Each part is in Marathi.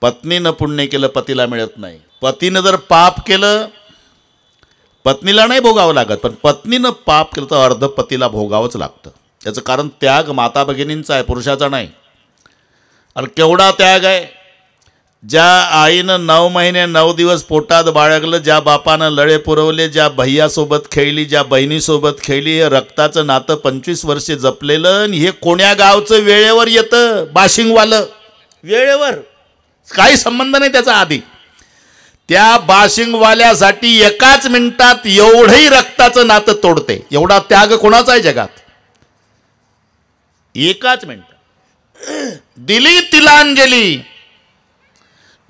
पत्नीनं पुण्य केलं पतीला मिळत नाही. पतीनं जर पाप केलं पत्नीला नाही भोगावं लागत, पण पत्नीनं पाप केलं तर अर्ध पतीला भोगावंच लागतं. याचं कारण त्याग माता भगिनींचा आहे, पुरुषाचा नाही. आणि केवढा त्याग आहे. ज्या आईनं 9 महिने 9 दिवस पोटात बाळगलं, ज्या बापानं लळे पुरवले, ज्या भैयासोबत खेळली, ज्या बहिणीसोबत खेळली, हे रक्ताचं नातं 25 वर्षे जपलेलं. आणि हे कोण्या गावचं वेळेवर येतं, बाशिंगवालं वेळेवर, काही संबंध नाही त्याचा. आधी त्या बाशिंगवाल्यासाठी एकाच मिनिटात एवढंही रक्ताचं नातं तोडते. एवढा त्याग कोणाचा आहे जगात? एकाच मिनिटात दिली तिलांजली.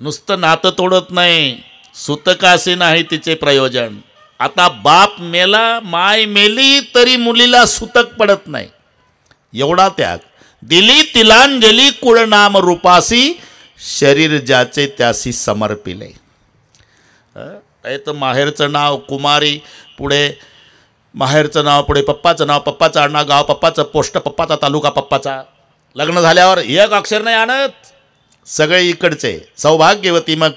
नुसतं नातं तोडत नाही, सुतकासे नाही तिचे प्रयोजन. आता बाप मेला, माय मेली, तरी मुलीला सुतक पडत नाही. एवढा त्याग. दिली तिलांजली कुळ नाम रूपासी, शरीर ज्याचे त्यासी समर्पिले. तर माहेरचं नाव कुमारी, पुढे माहेरचं नाव, पुढे पप्पाचं नाव, पप्पाचं आडनाव, गाव पप्पाचं, पोस्ट पप्पाचा, तालुका पप्पाचा. लग्न झाल्यावर एक अक्षर नाही आणत, सगळे इकडचे. सौभाग्यवती, मग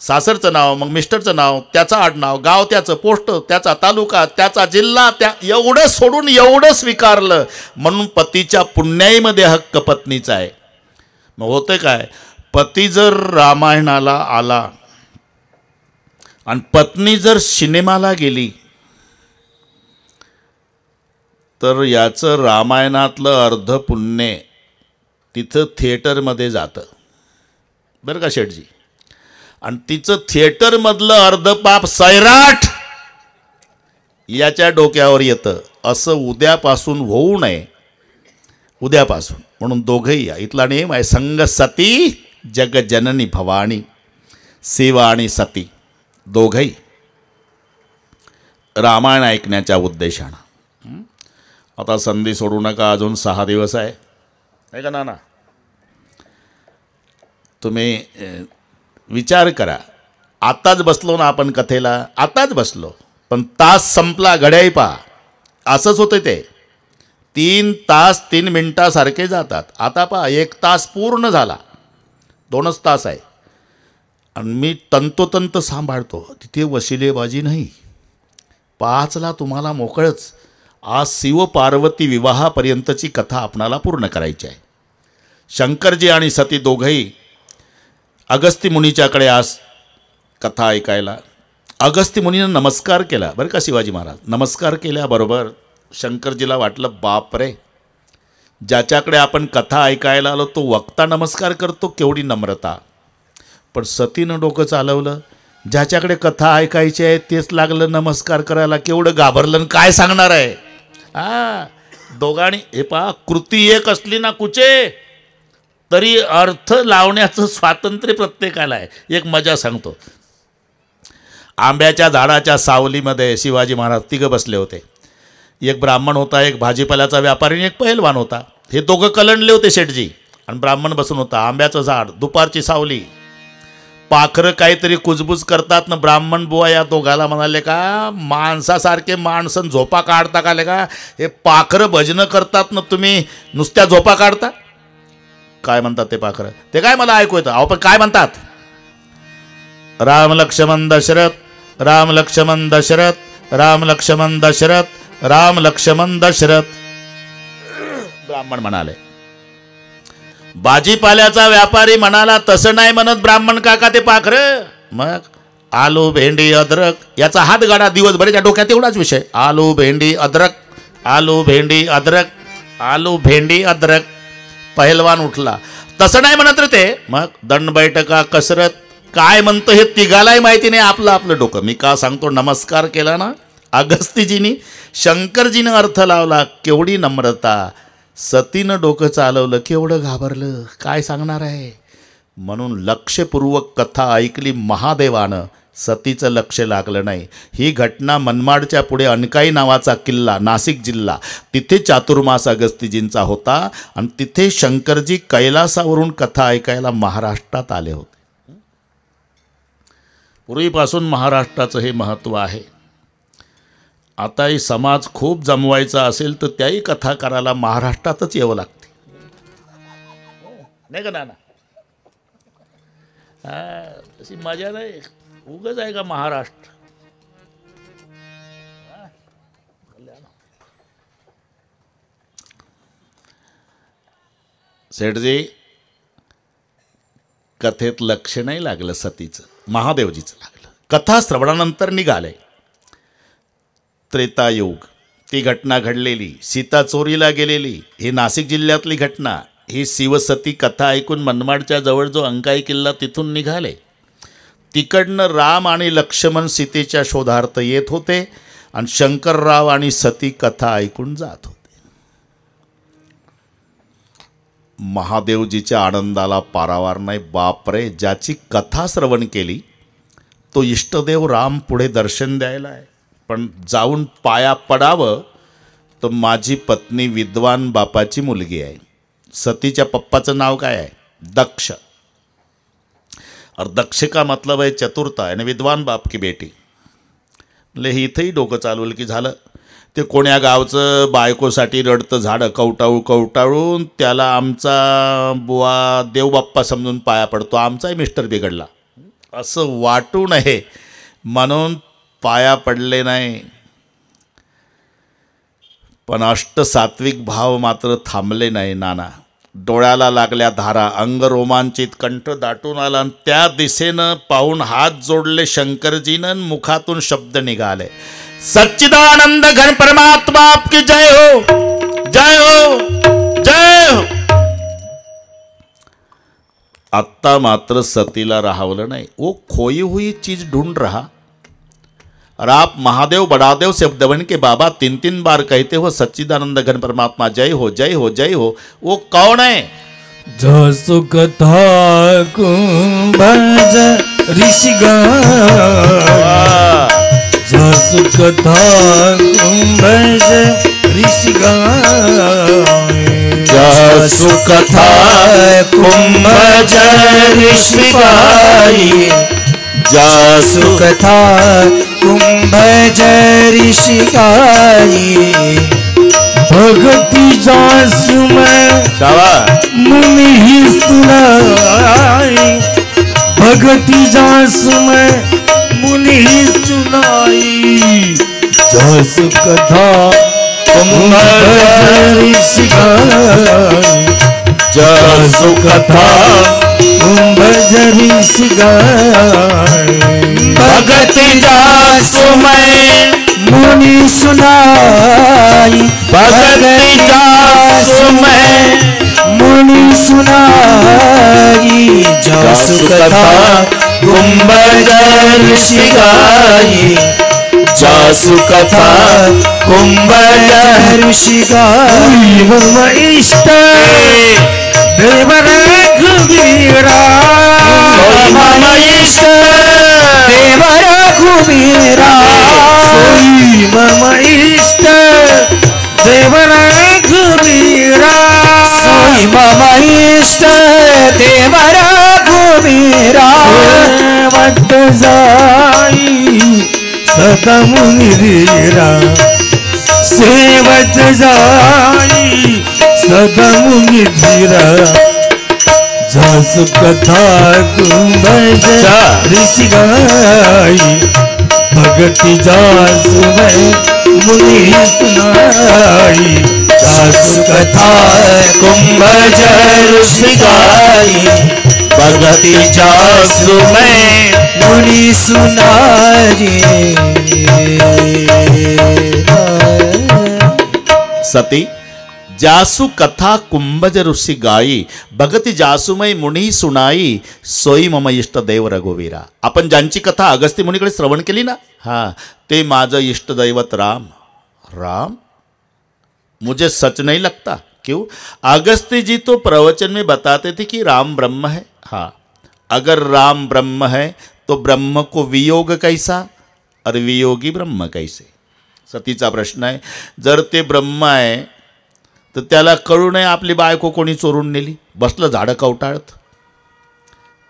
सासरचं नाव, मग मिस्टरचं नाव, त्याचं आडनाव, गाव त्याचं, पोस्ट त्याचा, तालुका त्याचा, जिल्हा त्या, एवढं सोडून एवढं स्वीकारलं. म्हणून पतीच्या पुण्याईमध्ये हक्क पत्नीचा आहे. मग होतं काय, पती जर रामायणाला आला आणि पत्नी जर सिनेमाला गेली तर याचं रामायणातलं अर्ध पुण्य तिथं थिएटरमध्ये जातं बरं का शेठजी. आणि तिचं थिएटरमधलं अर्ध पाप सैराट याच्या डोक्यावर येतं. असं उद्यापासून होऊ नये, उद्यापासून. म्हणून दोघंही या. इथला नेम आहे, संग सती जगजननी भवानी. सेवा आणि सती दोघंही रामायण ऐकण्याच्या उद्देशानं. आता संधी सोडू नका, अजून 6 दिवस आहे का नाना? तुम्ही विचार करा. आताच बसलो ना आपण कथेला, आताच बसलो, पण तास संपला, घड्याळी पहा. असंच होतं ते. 3 तास 3 मिनिटासारखे जातात. आता पहा 1 तास पूर्ण झाला, 2च तास आहे. आणि मी तंतोतंत सांभाळतो. तिथे वशिलेबाजी नाही. 5ला तुम्हाला मोकळच. आज शिव पार्वती विवाहापर्यंतची कथा आपणाला पूर्ण करायची आहे. शंकरजी आणि सती दोघंही अगस्ती मुनीच्याकडे आज कथा ऐकायला. अगस्ती मुनीनं नमस्कार केला बरं का शिवाजी महाराज. नमस्कार केल्याबरोबर शंकरजीला वाटलं, बाप रे, ज्याच्याकडे आपण कथा ऐकायला आलो तो वक्ता नमस्कार करतो, केवढी नम्रता. पण सतीनं डोकं चालवलं. ज्याच्याकडे कथा ऐकायची आहे तेच लागलं नमस्कार करायला. केवढं घाबरलं, काय सांगणार आहे. दोघांनी हे पहा, कृती एक असली ना कुचे, तरी अर्थ लावण्याचं स्वातंत्र्य प्रत्येकाला आहे. एक मजा सांगतो. आंब्याच्या झाडाच्या सावलीमध्ये शिवाजी महाराज 3 बसले होते. एक ब्राह्मण होता, एक भाजीपाल्याचा व्यापारी आणि एक पहिलवान होता. हे दोघं कलंडले होते शेठजी. आणि ब्राह्मण बसून होता. आंब्याचं झाड, दुपारची सावली, पाखरं काहीतरी कुजबूज करतात ना. ब्राह्मण बुवा या दोघाला म्हणाले, का माणसासारखे माणसं झोपा काढता का? का हे पाखरं भजनं करतात ना, तुम्ही नुसत्या झोपा काढता? काय म्हणतात ते पाखरं? ते काय मला ऐकू येतं. अहो पण काय म्हणतात? राम लक्ष्मण दशरथ, राम लक्ष्मण दशरथ, राम लक्ष्मण दशरथ, राम लक्ष्मण दशरथ. ब्राह्मण म्हणाले. भाजीपाल्याचा व्यापारी म्हणाला, तसं नाही म्हणत ब्राह्मण काका ते पाखरं. मग आलू भेंडी अद्रक, याचा हात गाडा दिवसभराच्या डोक्यात एवढाच विषय. आलू भेंडी अद्रक, आलू भेंडी अद्रक, आलू भेंडी अद्रक. पहिलवान उठला, तसं नाही म्हणत रे ते. मग दंड बैठका कसरत, काय म्हणतं हे तिघालाही माहिती नाही. आपलं आपलं डोकं. मी का सांगतो, नमस्कार केला ना अगस्तीजीनी, शंकरजीनं अर्थ लावला. केवढी नम्रता. सतीनं डोकं चालवलं, केवढं घाबरलं, काय सांगणार आहे. म्हणून लक्षपूर्वक कथा ऐकली महादेवानं. सतीचं लक्ष लागलं नाही. ही घटना मनमाडच्या पुढे अनकाई नावाचा किल्ला, नाशिक जिल्हा, तिथे चातुर्मास अगस्तीजींचा होता. आणि तिथे शंकरजी कैलासावरून कथा ऐकायला महाराष्ट्रात आले होते. पूर्वीपासून महाराष्ट्राचं हे महत्त्व आहे. आताही समाज खूप जमवायचा असेल तर त्याही कथा करायला महाराष्ट्रातच यावं लागते, नाही का नाना? तशी मजा नाही. उगाच आहे का महाराष्ट्र. सेठजी, कथेत लक्ष नाही लागलं सतीचं, महादेवजीचं लागलं. कथा श्रवणानंतर निघाले. त्रेतायुग, ती घटना घडलेली, सीता चोरीला गेलेली, ही नाशिक जिल्ह्यातली घटना. ही शिवसती कथा ऐकून मनमाडच्या जवळ जो अंकाई किल्ला तिथून निघाले. तिकडनं राम आणि लक्ष्मण सीतेच्या शोधार्थ येत होते आणि शंकरराव आणि सती कथा ऐकून जात होते. महादेवजीच्या आनंदाला पारावार नाही. बापरे, ज्याची कथा श्रवण केली तो इष्टदेव राम पुढे दर्शन द्यायला आहे. पण जाऊन पाया पडावं तर माझी पत्नी विद्वान बापाची मुलगी आहे. सतीच्या पप्पाचं नाव काय आहे? दक्ष. और दक्ष का मतलब है चतुरता, आणि विद्वान बाप की बेटी. म्हणजे हे इथंही डोकं चालवलं की झालं. ते कोण्या गावचं बायकोसाठी रडतं झाडं कवटाळून त्याला आमचा बुवा देवबाप्पा समजून पाया पडतो, आमचाही मिस्टर बिघडला असं वाटू नये म्हणून पाया पडले नाही. पण अष्टसात्विक भाव मात्र थांबले नाही नाना. डोळ्याला लागल्या धारा, अंग रोमांचित, कंठ दाटून आला. त्या दिशेनं पाहून हात जोडले शंकरजीनं, मुखातून शब्द निघाले, सच्चिदानंद घन परमात्मा आपकी जय हो, जय हो, जय हो. आत्ता मात्र सतीला राहावलं नाही. वो खोई हुई चीज ढूंढ रहा. और आप महादेव बड़ादेव से दबन के बाबा 3 बार कहते हो सच्चिदानंद घन परमात्मा जय हो, जय हो, जय हो. वो कौन है? जसु कथा कुंभज ऋषि गाय, जसु कथा कुंभज ऋषि गाय, जसु कथा कुंभज ऋषि गाय, जसु कथा कुंभज ऋषि गाय. भगति जासु में मुनि ही सुनाई, भगति जासु में मुनि ही सुनाई. जसु कथा कुंभज ऋषि गाय, जसु कथा कुंभज ऋषि गाय. भगति जासु में मुनि सुनाई, भगति जासु में मुनि सुनाई. जसु कथा कुंभज ऋषि गाय, जसु कथा कुंभज ऋषि गाय. मम इष्ट देव रघुवीरा, मम इष्ट देव रघुवीरा, मम इष्ट देव रघुवीरा, मम इष्ट देव रघुवीरा. सेवत जाई सदा मुनि धीरा, सेवत जाई सदा मुनि धीरा. जसु कथा कुंभज ऋषि गाय, भगति जासु में मुनि सुनाई. जसु कथा कुंभज ऋषि गाय, भगति जासु में मुनि सुनाई. सती, जासु कथा कुंभज ऋषि गाई, भगति जासुमय मुनी सुनाई, सोई मम इष्ट देव रघुवीरा. आपण ज्यांची कथा अगस्त्य मुनीकडे श्रवण केली ना, हाँ, ते माझं इष्ट दैवत राम. राम मुझे सच नहीं लगता. क्यों? अगस्त्य जी तो प्रवचन में बताते थे कि राम ब्रह्म है. हाँ, अगर राम ब्रह्म है तो ब्रह्म को वियोग कैसा और वियोगी ब्रह्म कैसे? सतीचा प्रश्न आहे. जर ते ब्रह्म आहे तर त्याला कळू नये आपली बायको कोणी चोरून नेली. बसलं झाडं कवटाळत.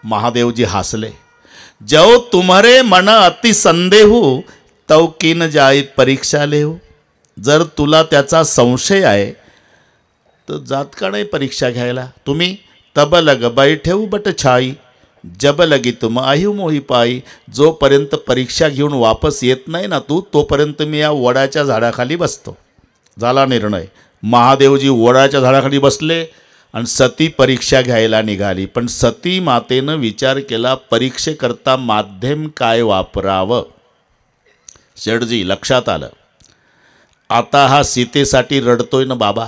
महादेवजी हसले. जो तुम्हारे मन अति संदेहू तव किन जाई परीक्षा लेहू. जर तुला त्याचा संशय आहे तर जात का नाही परीक्षा घ्यायला. तुम्ही तब लग बैठेऊ बट छाई, जब लगी तुम आयु मोही पायी, जोपर्यंत परीक्षा घेऊन वापस येत नाही ना तू, तोपर्यंत मी या वडाच्या झाडाखाली बसतो. झाला निर्णय. महादेवजी वडाच्या झाडाखाली बसले आणि सती परीक्षा घ्यायला निघाली. पण सती मातेनं विचार केला, परीक्षेकरता माध्यम काय वापरावं. शेठजी लक्षात आलं, आता हा सीतेसाठी रडतोय ना बाबा,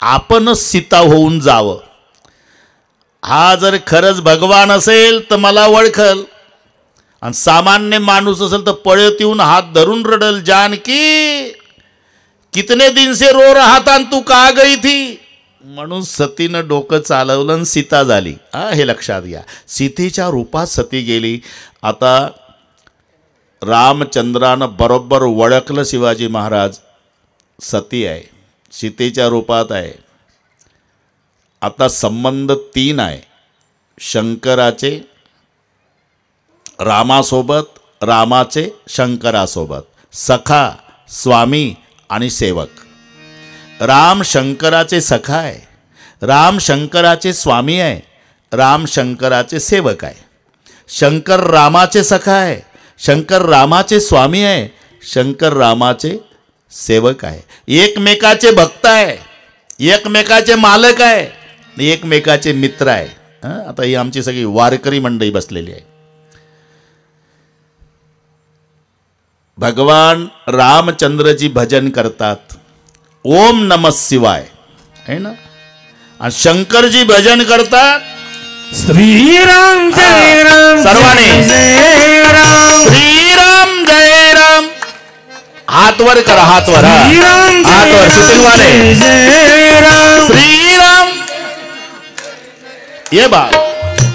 आपणच सीता होऊन जावं. हा जर खरंच भगवान असेल तर मला ओळखल, आणि सामान्य माणूस असेल तर पळत येऊन हात धरून रडल, जानकी कितने दिन से रो रहा था तू का गई थी. म्हणून सतीनं डोकं चालवलं आणि सीता झाली. हे लक्षात घ्या, सीतेच्या रूपात सती गेली. आता रामचंद्रानं बरोबर ओळखलं शिवाजी महाराज सती आहे, सीतेच्या रूपात आहे. आता संबंध 3 आहे, शंकराचे रामासोबत, रामाचे शंकरासोबत, सखा, स्वामी आणि सेवक. राम शंकराचे सखा आहे, राम शंकराचे स्वामी आहे, राम शंकराचे सेवक आहे. शंकर रामाचे सखा आहे, शंकर रामाचे स्वामी आहे, शंकर रामाचे सेवक आहे. एकमेकाचे भक्त आहे, एकमेकाचे मालक आहे, एकमेकाचे मित्र आहे. आता ही आमची सगळी वारकरी मंडळी बसलेली आहे. भगवान रामचंद्रजी भजन करतात, ओम नमः शिवाय है ना, आणि शंकरजी भजन करतात श्रीराम जय राम, सर्वांनी जय राम, श्रीराम जय राम. हात वर करा, हात वर, हात वर शूटिंग वाले. जय राम, श्रीराम ये बात,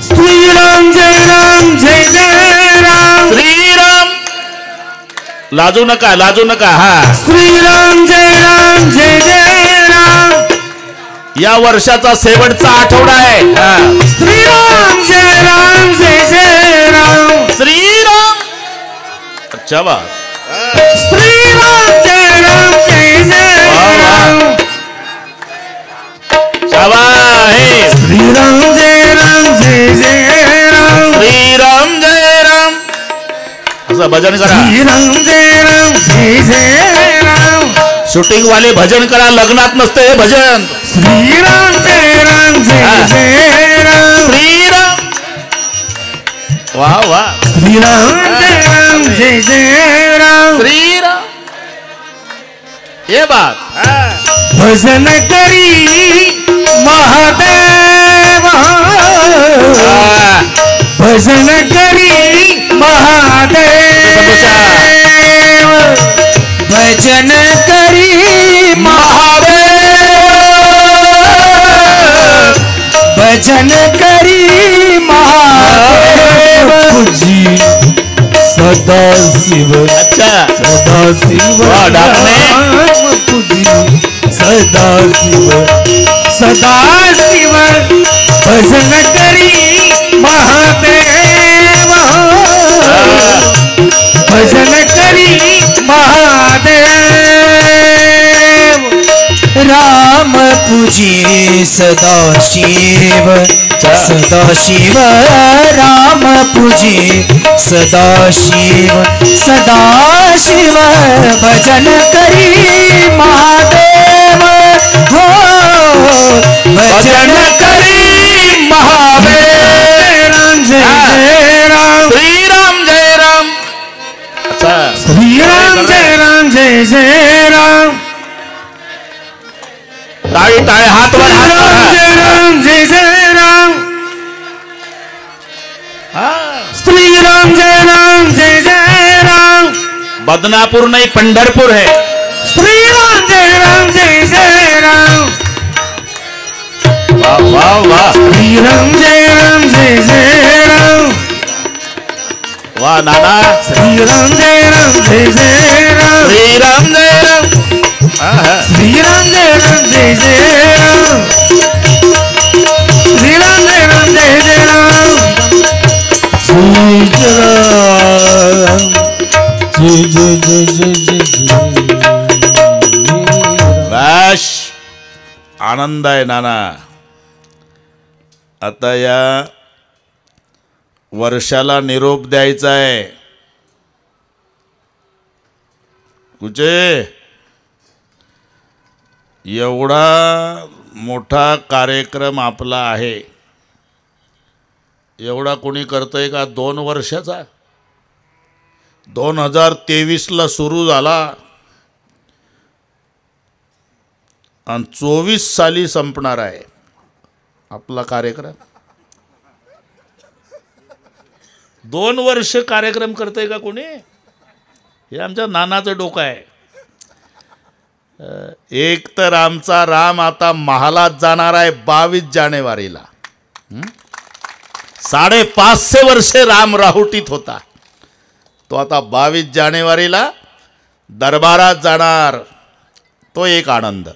श्रीराम जय राम, जय जय राम, श्रीराम. लाजू नका, लाजू नका. हा, श्रीराम जय राम, जय जय राम. या वर्षाचा शेवटचा आठवडा आहे. श्रीराम जय राम, जय जय राम, श्रीराम. अच्छा बात. श्रीराम जय राम, जय जय राम. शाबाश. श्रीराम जय राम, जय जय राम, श्रीराम जय राम. असं भजन करा. श्रीराम जय राम, जय जय राम. शूटिंग वाले भजन करा, लग्नात नसते हे भजन. श्रीराम जय राम, जय जय राम, श्रीराम. वाह वाह. श्रीराम जय राम, जय जय राम. श्रीराम ये बात. भजन करी महादेव, भजन करी महादेव, भजन करी महादेव, भजन करी महादेव. तुझी सदा शिव, अच्छा सदा शिव, तुझी सदा शिव, सदा शिव. भजन करी महादेव, भजन करी महादेव. राम पूजी सदा शिव, सदा शिव. राम पूजी सदा शिव, सदा शिव. भजन करी महादेव, हो भजन करी महादेव. राम जय जय राम, श्रीराम जय राम. अच्छा श्रीराम जय राम, जय जय राम. टाळी टाळी, हात वर, हात वर. जय राम, जय जय राम. श्रीराम जय राम, जय जय राम. बदनापूर नहीं पंढरपूर है. श्रीराम जय राम, जय जय राम. वाह वाह वाह. श्रीराम जय राम, जय जय राम. वाह नाना. श्रीराम जय राम, जय जय राम. श्रीराम जय राम. श्रीराम जय राम, जय जय राम. श्रीराम जय राम, जय जय राम. जय जय राम, जय जय जय जय जय. बस आनंद आहे नाना. आता या वर्षाला निरोप द्यायचा आहे. कुठे एवढा मोठा कार्यक्रम आपला आहे, एवढा कोणी करतंय का? 2 वर्षाचा 2023ला सुरू झाला आणि 24 साली संपणार आहे आपला कार्यक्रम. 2 वर्ष कार्यक्रम करतंय का कोणी? हे आमच्या नानाचं डोकं आहे. एक तर आमचा राम आता महालात जाणार आहे 22 जानेवारीला. 550 वर्षे राम राहुटीत होता, तो आता 22 जानेवारीला दरबारात जाणार. तो एक आनंद.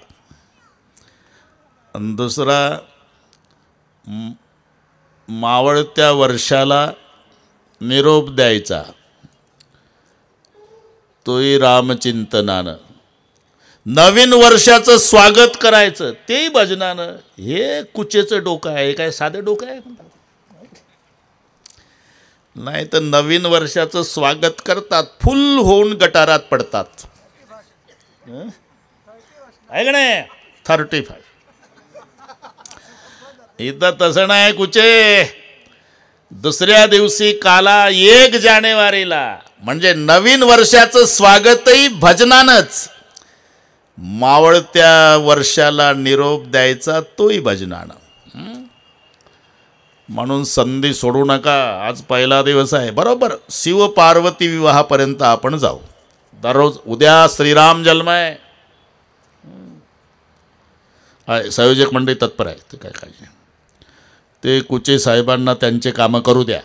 आणि दुसरा, मावळत्या वर्षाला निरोप द्यायचा, तोही रामचिंतनानं. नवीन वर्षाचं स्वागत करायचं, तेही भजनानं. हे कुचेचं डोकं आहे. हे काय साधं डोकं आहे? नाही तर नवीन वर्षाचं स्वागत करतात, फुल होऊन गटारात पडतात. आहे का नाही? 35. इथं तसं नाही कुचे. दुसऱ्या दिवशी काला 1 जानेवारीला म्हणजे नवीन वर्षाचं स्वागतही भजनानंच. मावळत्या वर्षाला निरोप द्यायचा, तोही भजनानं. म्हणून संधी सोडू नका. आज पहिला दिवस आहे. बरोबर शिव पार्वती विवाहापर्यंत आपण जाऊ. दररोज उद्या श्रीराम जन्म आहे. संयोजक मंडळी तत्पर आहे. ते काय काळजी, ते कुचे साहेबांना त्यांचे कामं करू द्या.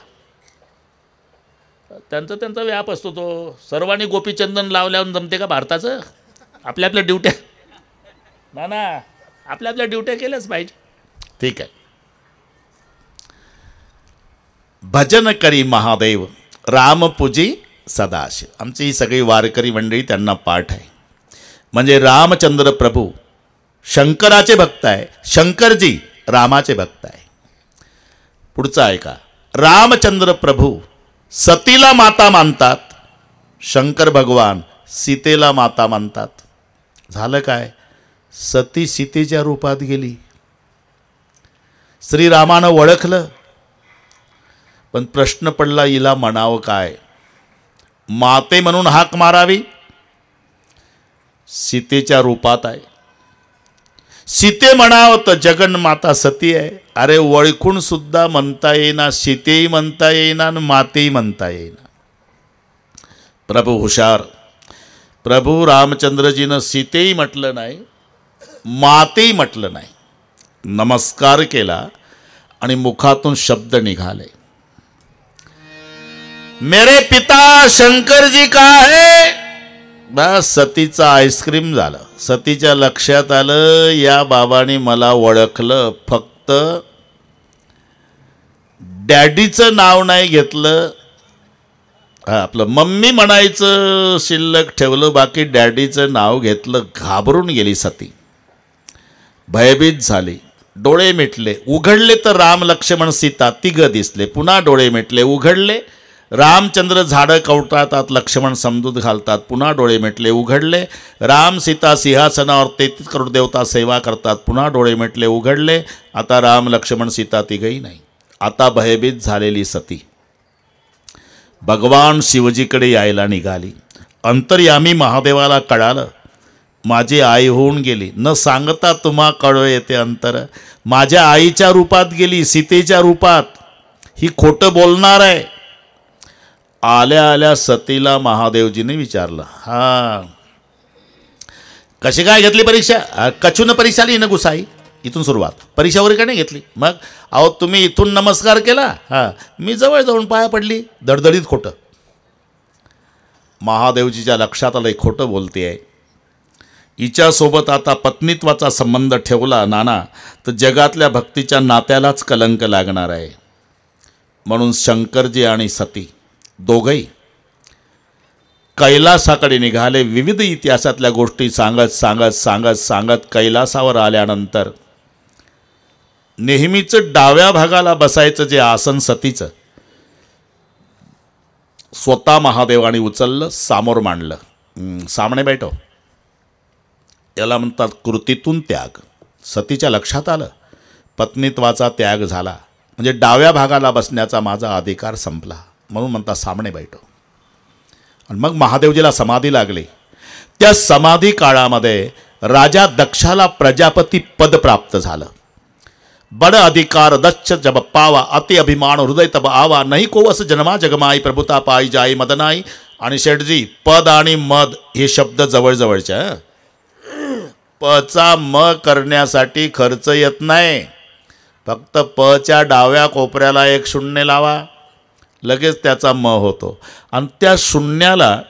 त्यांचा व्याप असतो तो. सर्वांनी गोपीचंदन लावल्यावर जमते का भारताचं? आपल्या ड्युट्या ना आपल्या ड्युट्या केल्याच पाहिजे. ठीक आहे. भजन करी महादेव रामपूजी सदाशिव. आमची ही सगळी वारकरी मंडळी त्यांना पाठ आहे. म्हणजे रामचंद्र प्रभू शंकराचे भक्त आहे, शंकरजी रामाचे भक्त आहे. पुढचा ऐका. रामचंद्र प्रभू सतीला माता मानतात, शंकर भगवान सीतेला माता मानतात. झालं काय? सती सीतेच्या रूपात गेली. श्रीरामानं ओळखलं, पण प्रश्न पडला, हिला म्हणावं काय? माते म्हणून हाक मारावी. सीतेच्या रूपात आहे. सीते म्हणावं तर जगन्माता सती आहे. अरे ओळखून सुद्धा म्हणता येईना. सीतेही म्हणता येईना आणि मातेही म्हणता येईना. प्रभू हुशार. प्रभू रामचंद्रजीनं सीतेही म्हटलं नाही, मातेही म्हटलं नाही. नमस्कार केला आणि मुखातून शब्द निघाले, मेरे पिता शंकर जी का है. बस सतीचा आईस्क्रीम झालं. सतीच्या लक्षात आलं, या बाबाने मला ओळखलं, फक्त डॅडीचं नाव नाही घेतलं. आपलं मम्मी म्हणायचं शिल्लक ठेवलं, बाकी डॅडीचं नाव घेतलं. घाबरून गेली सती, भयभीत झाली. डोळे मिटले, उघडले तर राम लक्ष्मण सीता तिघं दिसले. पुन्हा डोळे मिटले, उघडले. रामचंद्र झाडं कवटाळतात, लक्ष्मण समजूत घालतात. पुन्हा डोळे मिटले, उघडले. राम सीता सिंहासनावर 33 करोड देवता सेवा करतात. पुन्हा डोळे मिटले, उघडले. आता राम लक्ष्मण सीता तिघही नाही. आता भयभीत झालेली सती भगवान शिवजीकडे यायला निघाली. अंतर्यामी महादेवाला कळालं, माझी आई होऊन गेली. न सांगता तुम्हा कळव येते अंतर. माझ्या आईच्या रूपात गेली, सीतेच्या रूपात. ही खोटं बोलणार आहे. आल्या आल्या सतीला महादेवजीने विचारलं, हा कशी काय घेतली परीक्षा? कचून परीक्षा लिहिणं गुसाई. इथून सुरुवात. परीक्षा वगैरे का नाही घेतली? मग अहो तुम्ही इथून नमस्कार केला, हां मी जवळ जाऊन पाया पडली. दडदडीत खोटं. महादेवजीच्या लक्षात आलं, खोटं बोलते आहे. हिच्यासोबत आता पत्नीत्वाचा संबंध ठेवला नाना तर जगातल्या भक्तीच्या नात्यालाच कलंक लागणार आहे. म्हणून शंकरजी आणि सती दोघंही कैलासाकडे निघाले. विविध इतिहासातल्या गोष्टी सांगत सांगत सांगत सांगत कैलासावर आल्यानंतर नेहमीचं डाव्या भागाला बसायचं जे आसन सतीचं, स्वतः महादेवाने उचललं, समोर मांडलं. सामने बैठो. याला म्हणतात कृतीतून त्याग. सतीच्या लक्षात आलं पत्नीत्वाचा त्याग झाला म्हणजे डाव्या भागाला बसण्याचा माझा अधिकार संपला, म्हणून म्हणतात सामने बैठो. आणि मग महादेवजीला समाधी लागली. त्या समाधी काळामध्ये राजा दक्षाला प्रजापती पद प्राप्त झालं. बड अधिकार दक्ष जब पावा, अति अभिमान हृदय तब आवा, नाही कोवस जन्मा जगमाई, प्रभुता पायी जाई मदनाई. आणि शेठजी, पद आणि मद हे शब्द जवळजवळचे. पचा म करण्यासाठी खर्च येत नाही. फक्त पच्या डाव्या कोपऱ्याला एक शून्य लावा, लगेच त्याचा म होतो. आणि त्या शून्याला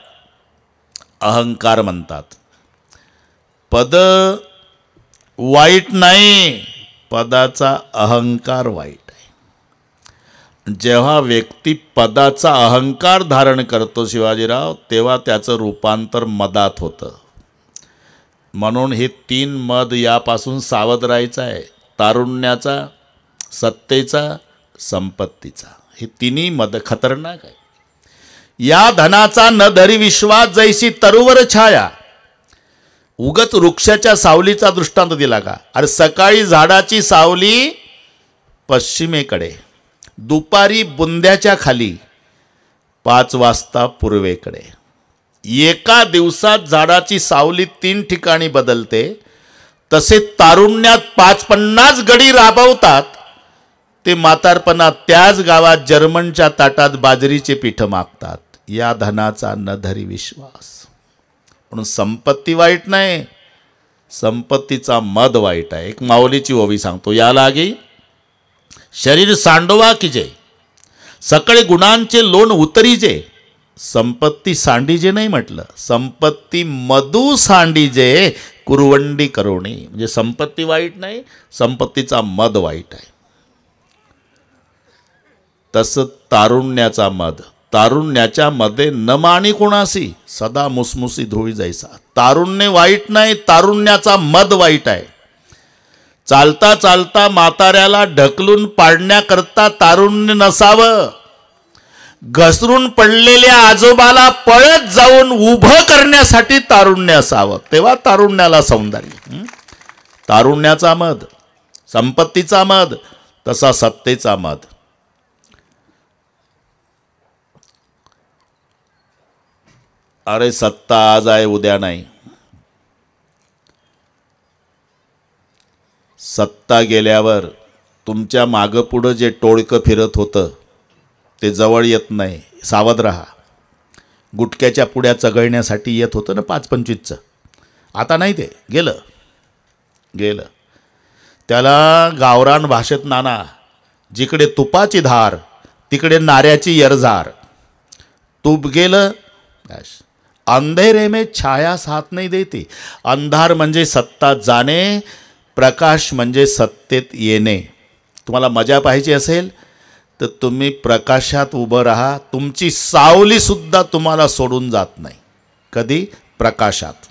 अहंकार म्हणतात. पद वाईट नाही, पदाचा अहंकार वाईट आहे. जेव्हा व्यक्ती पदाचा अहंकार धारण करतो शिवाजीराव, तेव्हा त्याचं रूपांतर मदात होतं. म्हणून हे 3 मद यापासून सावध राहायचं आहे. तारुण्याचा, सत्तेचा, संपत्तीचा. हे तिन्ही मद खतरनाक आहे. या धनाचा न धरी विश्वास, जैसी तरुवर छाया. उगत वृक्षाच्या सावलीचा दृष्टांत दिला का? अरे सकाळी झाडाची सावली पश्चिमेकडे, दुपारी बुंद्याच्या खाली, 5 वाजता पूर्वेकडे. एका दिवसात झाडाची सावली 3 ठिकाणी बदलते. तसे तारुण्यात 5-50 गडी राबवतात. ते म्हातारपणात त्याच गावात जर्मनच्या ताटात बाजरीचे पीठ मागतात. या धनाचा न धरी विश्वास. म्हणून संपत्ती वाईट नाही, संपत्तीचा मद वाईट आहे. एक माऊलीची ओवी सांगतो. या लागी शरीर सांडवा कीजे, सकळे गुणांचे लोण उतरीजे. संपत्ती सांडीजे नाही म्हटलं, संपत्ती मधू सांडीजे, कुरवंडी करोणी. म्हणजे संपत्ती वाईट नाही, संपत्तीचा मद वाईट आहे. तसं तारुण्याचा मद. तारुण्याच्या मध्ये न मानी कोणासी, सदा मुसमुसी धुळी जायचा. तारुण्य वाईट नाही, तारुण्याचा मद वाईट आहे. चालता चालता म्हाताऱ्याला ढकलून पाडण्याकरता तारुण्य नसावं. घसरून पडलेल्या आजोबाला पळत जाऊन उभं करण्यासाठी तारुण्य असावं, तेव्हा तारुण्याला सौंदर्य. तारुण्याचा मद, संपत्तीचा मद, तसा सत्तेचा मद. अरे सत्ता आज आहे उद्या नाही. सत्ता गेल्यावर तुमच्या मागं पुढं जे टोळकं फिरत होतं ते जवळ येत नाही. सावध राहा. गुटक्याच्या पुड्या चघळण्यासाठी येत होतं ना 5-25चं, आता नाही, ते गेलं गेलं. त्याला गावरान भाषेत नाना, जिकडे तुपाची धार तिकडे नाऱ्याची यरझार. तूप गेलं, अंधेरे में छाया साथ नाही देते. अंधार म्हणजे सत्ता जाणे, प्रकाश म्हणजे सत्तेत येणे. तुम्हाला मजा पाहिजे असेल तर तुम्ही प्रकाशात उभं राहा. तुमची सावलीसुद्धा तुम्हाला सोडून जात नाही. कधी? प्रकाशात.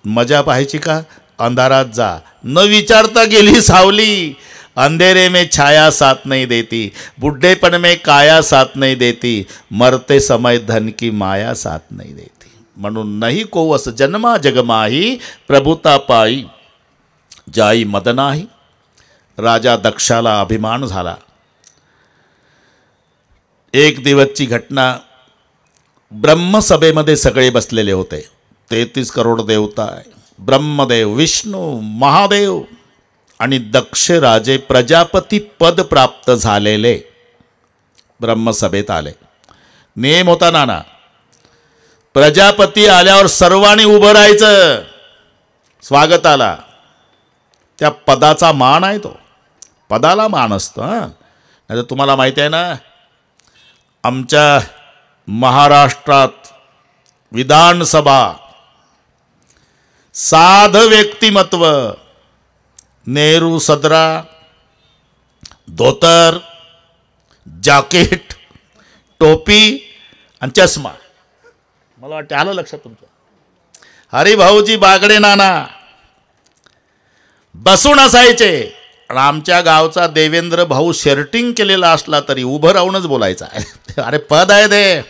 मजा पाहायची का? अंधारात जा. न विचारता गेली सावली. अंधेरे में छाया साथ नहीं देती, बुढ़ेपन में काया साथ नहीं देती, मरते समय धन की माया साथ नहीं देती. म्हणून नाही कोवस जन्मा जगमाही, प्रभुता पायी जाई मदनाही. राजा दक्षाला अभिमान झाला. एक दिवसची घटना. ब्रह्मसभेमध्ये सगळे बसलेले होते. 33 करोड देवता, ब्रह्मदेव, विष्णू, महादेव आणि दक्ष राजे प्रजापती पद प्राप्त झालेले ब्रह्मसभेत आले. नेम होता नाना, प्रजापती आल्यावर सर्वांनी उभं राहायचं स्वागताला. त्या पदाचा मान आहे, तो पदाला मान असतो. नाही तर तुम्हाला माहिती आहे ना, आमच्या महाराष्ट्रात विधानसभा साध व्यक्तिमत्व, नेहरू सदरा, धोतर, जॅकेट, टोपी आणि चष्मा. मला वाटतं आलं लक्षात तुमचं. हरिभाऊजी बागडे नाना बसून असायचे. आमच्या गावचा देवेंद्र भाऊ शर्टिंग केलेला असला तरी उभं राहूनच बोलायचा. अरे पद आहे ते,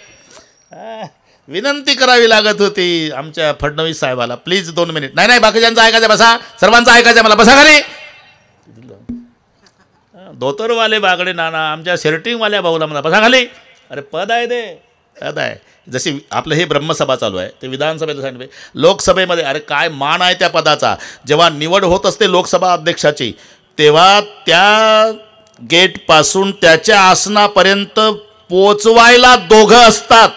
विनंती करावी लागत होती आमच्या फडणवीस साहेबाला, प्लीज 2 मिनिट. नाही नाही, बाकीच्यांचं ऐकायचं, बसा, सर्वांचं ऐकायचं मला, बसा खाली. धोतरवाले बागडे नाना आमच्या शर्टिंगवाल्या भाऊला म्हणा, बसा खाली. अरे पद आहे ते, पद आहे. जशी आपलं हे ब्रह्मसभा चालू आहे, ते विधानसभेला सांगितले, लोकसभेमध्ये अरे काय मान आहे त्या पदाचा. जेव्हा निवड होत असते लोकसभा अध्यक्षाची, तेव्हा त्या गेटपासून त्याच्या आसनापर्यंत पोचवायला 2 असतात.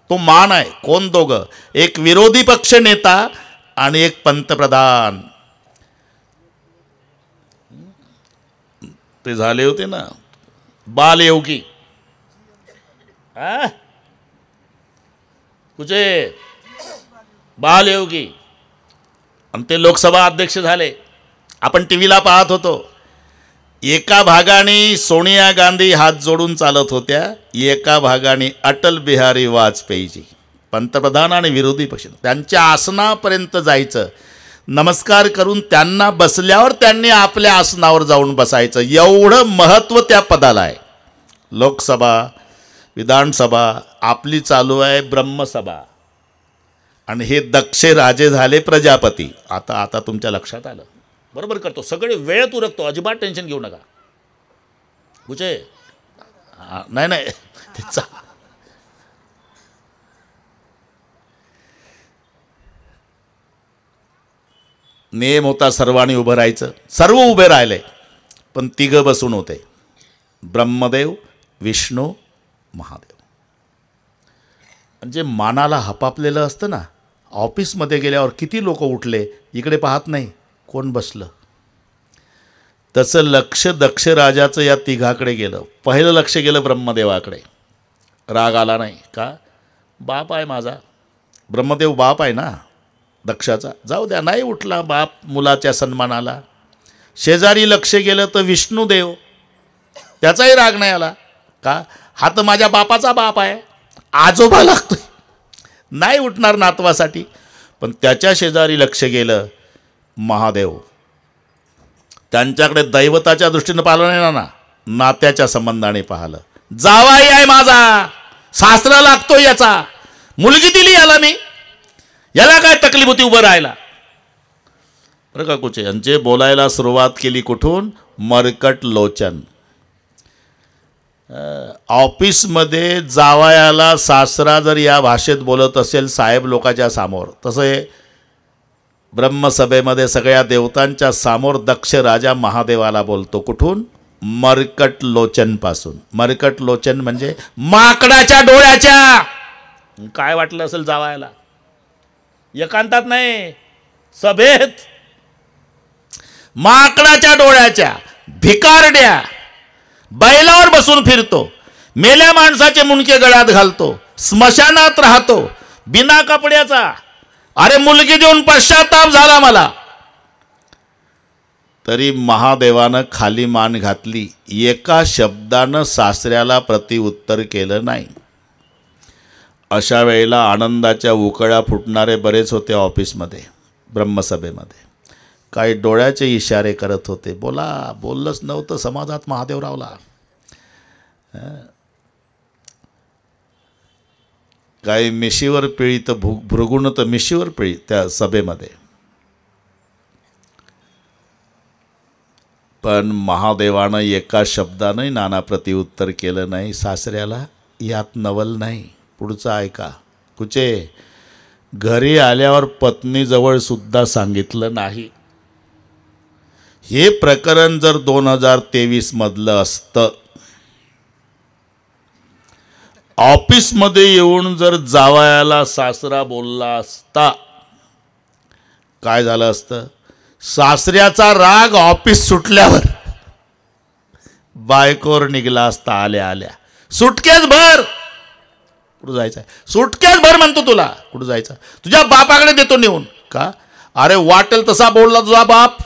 तो मान आहे. कोण 2? एक विरोधी पक्ष नेता आणि एक पंतप्रधान. ते झाले होते ना बालयोगी, कुठे बालयोगी, आणि ते लोकसभा अध्यक्ष झाले. आपण टी व्हीला पाहत होतो. एका भागाने सोनिया गांधी हात जोडून चालत होत्या, एका भागाने अटल बिहारी वाजपेयीजी, पंतप्रधान आणि विरोधी पक्ष, त्यांच्या आसनापर्यंत जायचं, नमस्कार करून त्यांना बसल्यावर त्यांनी आपल्या आसनावर जाऊन बसायचं. एवढं महत्त्व त्या पदाला आहे. लोकसभा, विधानसभा, आपली चालू आहे ब्रह्मसभा, आणि हे दक्ष राजे झाले प्रजापती. आता तुमच्या लक्षात आलं. बरोबर करतो, सगळे वेळेत उरकतो, अजिबात टेन्शन घेऊ नका. कुठे नाही नाही तिचा नेम होता सर्वांनी उभं राहायचं. सर्व उभे राहिले, पण 3 बसून होते, ब्रह्मदेव, विष्णू, महादेव. म्हणजे मानाला हपापलेलं असतं ना, ऑफिसमध्ये गेल्यावर किती लोक उठले, इकडे पाहत नाही कोण बसलं. तसं लक्ष दक्ष राजाचं या 3 गेलं. पहिलं लक्ष गेलं ब्रह्मदेवाकडे. राग आला नाही का, बाप आहे माझा, ब्रह्मदेव बाप आहे ना दक्षाचा, जाऊ द्या, नाही उठला बाप मुलाच्या सन्मानाला. शेजारी लक्ष गेलं तर विष्णुदेव, त्याचाही राग नाही आला का, हा तर माझ्या बापाचा बाप आहे, आजोबा लागतोय, नाही उठणार नातवासाठी. पण त्याच्या शेजारी लक्ष गेलं महादेव, त्यांच्याकडे दैवताच्या दृष्टीनं पाहिलं नाही ना, नात्याच्या संबंधाने पाहिलं. जावाई आहे माझा, सासरा लागतो याचा, मुलगी दिली याला मी, याला काय तकलीफ होती उभं राहायला. बरं का कुठे, यांचे बोलायला सुरुवात केली कुठून, मरकट लोचन. ऑफिसमध्ये जावयाला सासरा जर या भाषेत बोलत असेल साहेब लोकांच्या समोर, तसं ब्रह्मसभेमध्ये सगळ्या देवतांच्या समोर दक्ष राजा महादेवाला बोलतो. कुठून, मरकट लोचन पासून. मरकट लोचन म्हणजे माकडाच्या डोळ्याच्या. काय वाटलं असेल जावयाला, एकांतात नाही सभेत, माकडाच्या डोळ्याच्या, भिकारड्या, बैलावर बसून फिरतो, मेल्या माणसाचे मुंडके गळ्यात घालतो, स्मशानात राहतो, बिना कपड्याचा. अरे मुलगी देऊन पश्चाताप झाला मला, तरी महादेवानं खाली मान घातली, एका शब्दानं सासऱ्याला प्रतिउत्तर केलं नाही. अशा वेळेला आनंदाच्या उकळ्या फुटणारे बरेच होते ऑफिसमध्ये, ब्रह्मसभेमध्ये. काही डोळ्याचे इशारे करत होते, बोललंच नव्हतं समाजात महादेवरावला. काही मिशीवर पिळी तर भृगुण तर मिशीवर पिळी त्या सभेमध्ये. पण महादेवानं एका शब्दानंही नाना प्रतिउत्तर केलं नाही सासऱ्याला. यात नवल नाही, पुढचं ऐका. कुचे घरी आल्यावर पत्नीजवळ सुद्धा सांगितलं नाही. हे प्रकरण जर 2023 मधलं असतं, ऑफिसमध्ये येऊन जर जावयाला सासरा बोलला असता, काय झालं असतं, सासऱ्याचा राग ऑफिस सुटल्यावर बायकोवर निघला असता. आल्या आल्या सुटकेस भर, कुठं जायचं, सुटकेस भर म्हणतो तुला, कुठं जायचं, तुझ्या बापाकडे देतो नेऊन. का, अरे वाटेल तसा बोलला तुझा बाप.